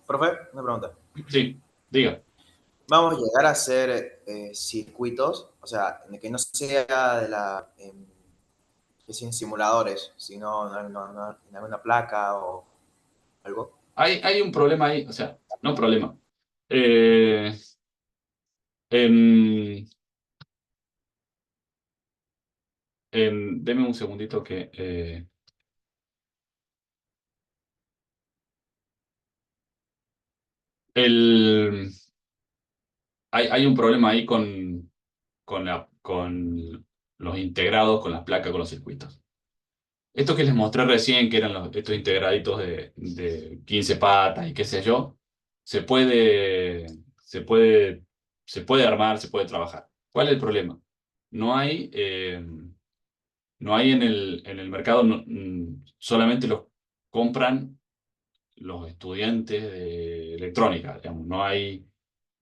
Profe, una pregunta. Sí, diga. Vamos a llegar a hacer circuitos, o sea, en el que no sea que sea en simuladores, sino en alguna placa o algo. Hay un problema ahí, o sea, no un problema. Eh, en, deme un segundito que... el, hay un problema ahí con los integrados, con las placas, con los circuitos. Esto que les mostré recién, que eran estos integraditos de 15 patas y qué sé yo, se puede, se puede, se puede armar, se puede trabajar. ¿Cuál es el problema? No hay, no hay en el mercado, solamente los compran los estudiantes de electrónica, digamos.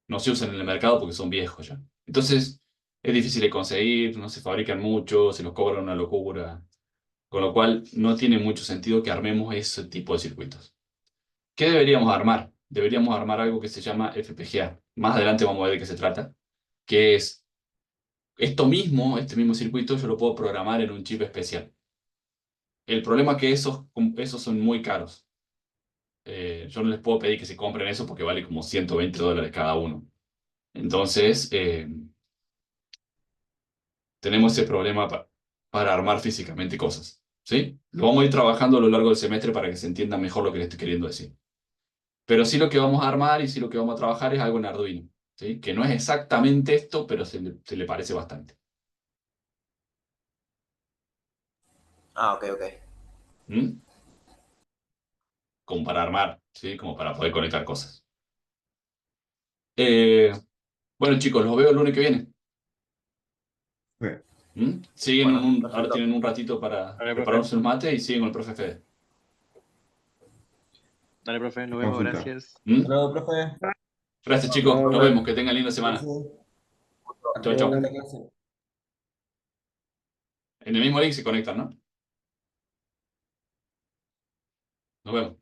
No se usan en el mercado porque son viejos ya. Entonces, es difícil de conseguir, no se fabrican mucho, se los cobran una locura. Con lo cual, no tiene mucho sentido que armemos ese tipo de circuitos. ¿Qué deberíamos armar? Deberíamos armar algo que se llama FPGA. Más adelante vamos a ver de qué se trata. Que es este mismo circuito, yo lo puedo programar en un chip especial. El problema es que esos son muy caros. Yo no les puedo pedir que se compren eso porque vale como $120 cada uno. Entonces, tenemos ese problema para armar físicamente cosas. ¿Sí? Lo vamos a ir trabajando a lo largo del semestre para que se entienda mejor lo que les estoy queriendo decir. Pero sí lo que vamos a armar y sí lo que vamos a trabajar es algo en Arduino. ¿Sí? Que no es exactamente esto, pero se le parece bastante. Ah, ok, ok. ¿Mm? Como para armar, ¿sí? Como para poder conectar cosas. Eh, bueno, chicos, los veo el lunes que viene. Siguen Bueno, ahora perfecto. tienen un ratito para Dale, profe. prepararse un mate y siguen con el profe Fede. Dale, profe, nos vemos, Consulta. gracias. ¿Mm? Luego, profe. Gracias, chicos. Luego, Nos vemos. Que tengan linda sí, semana. sí. Chau, Luego, chau. la clase. En el mismo link se conectan, ¿no? Nos vemos.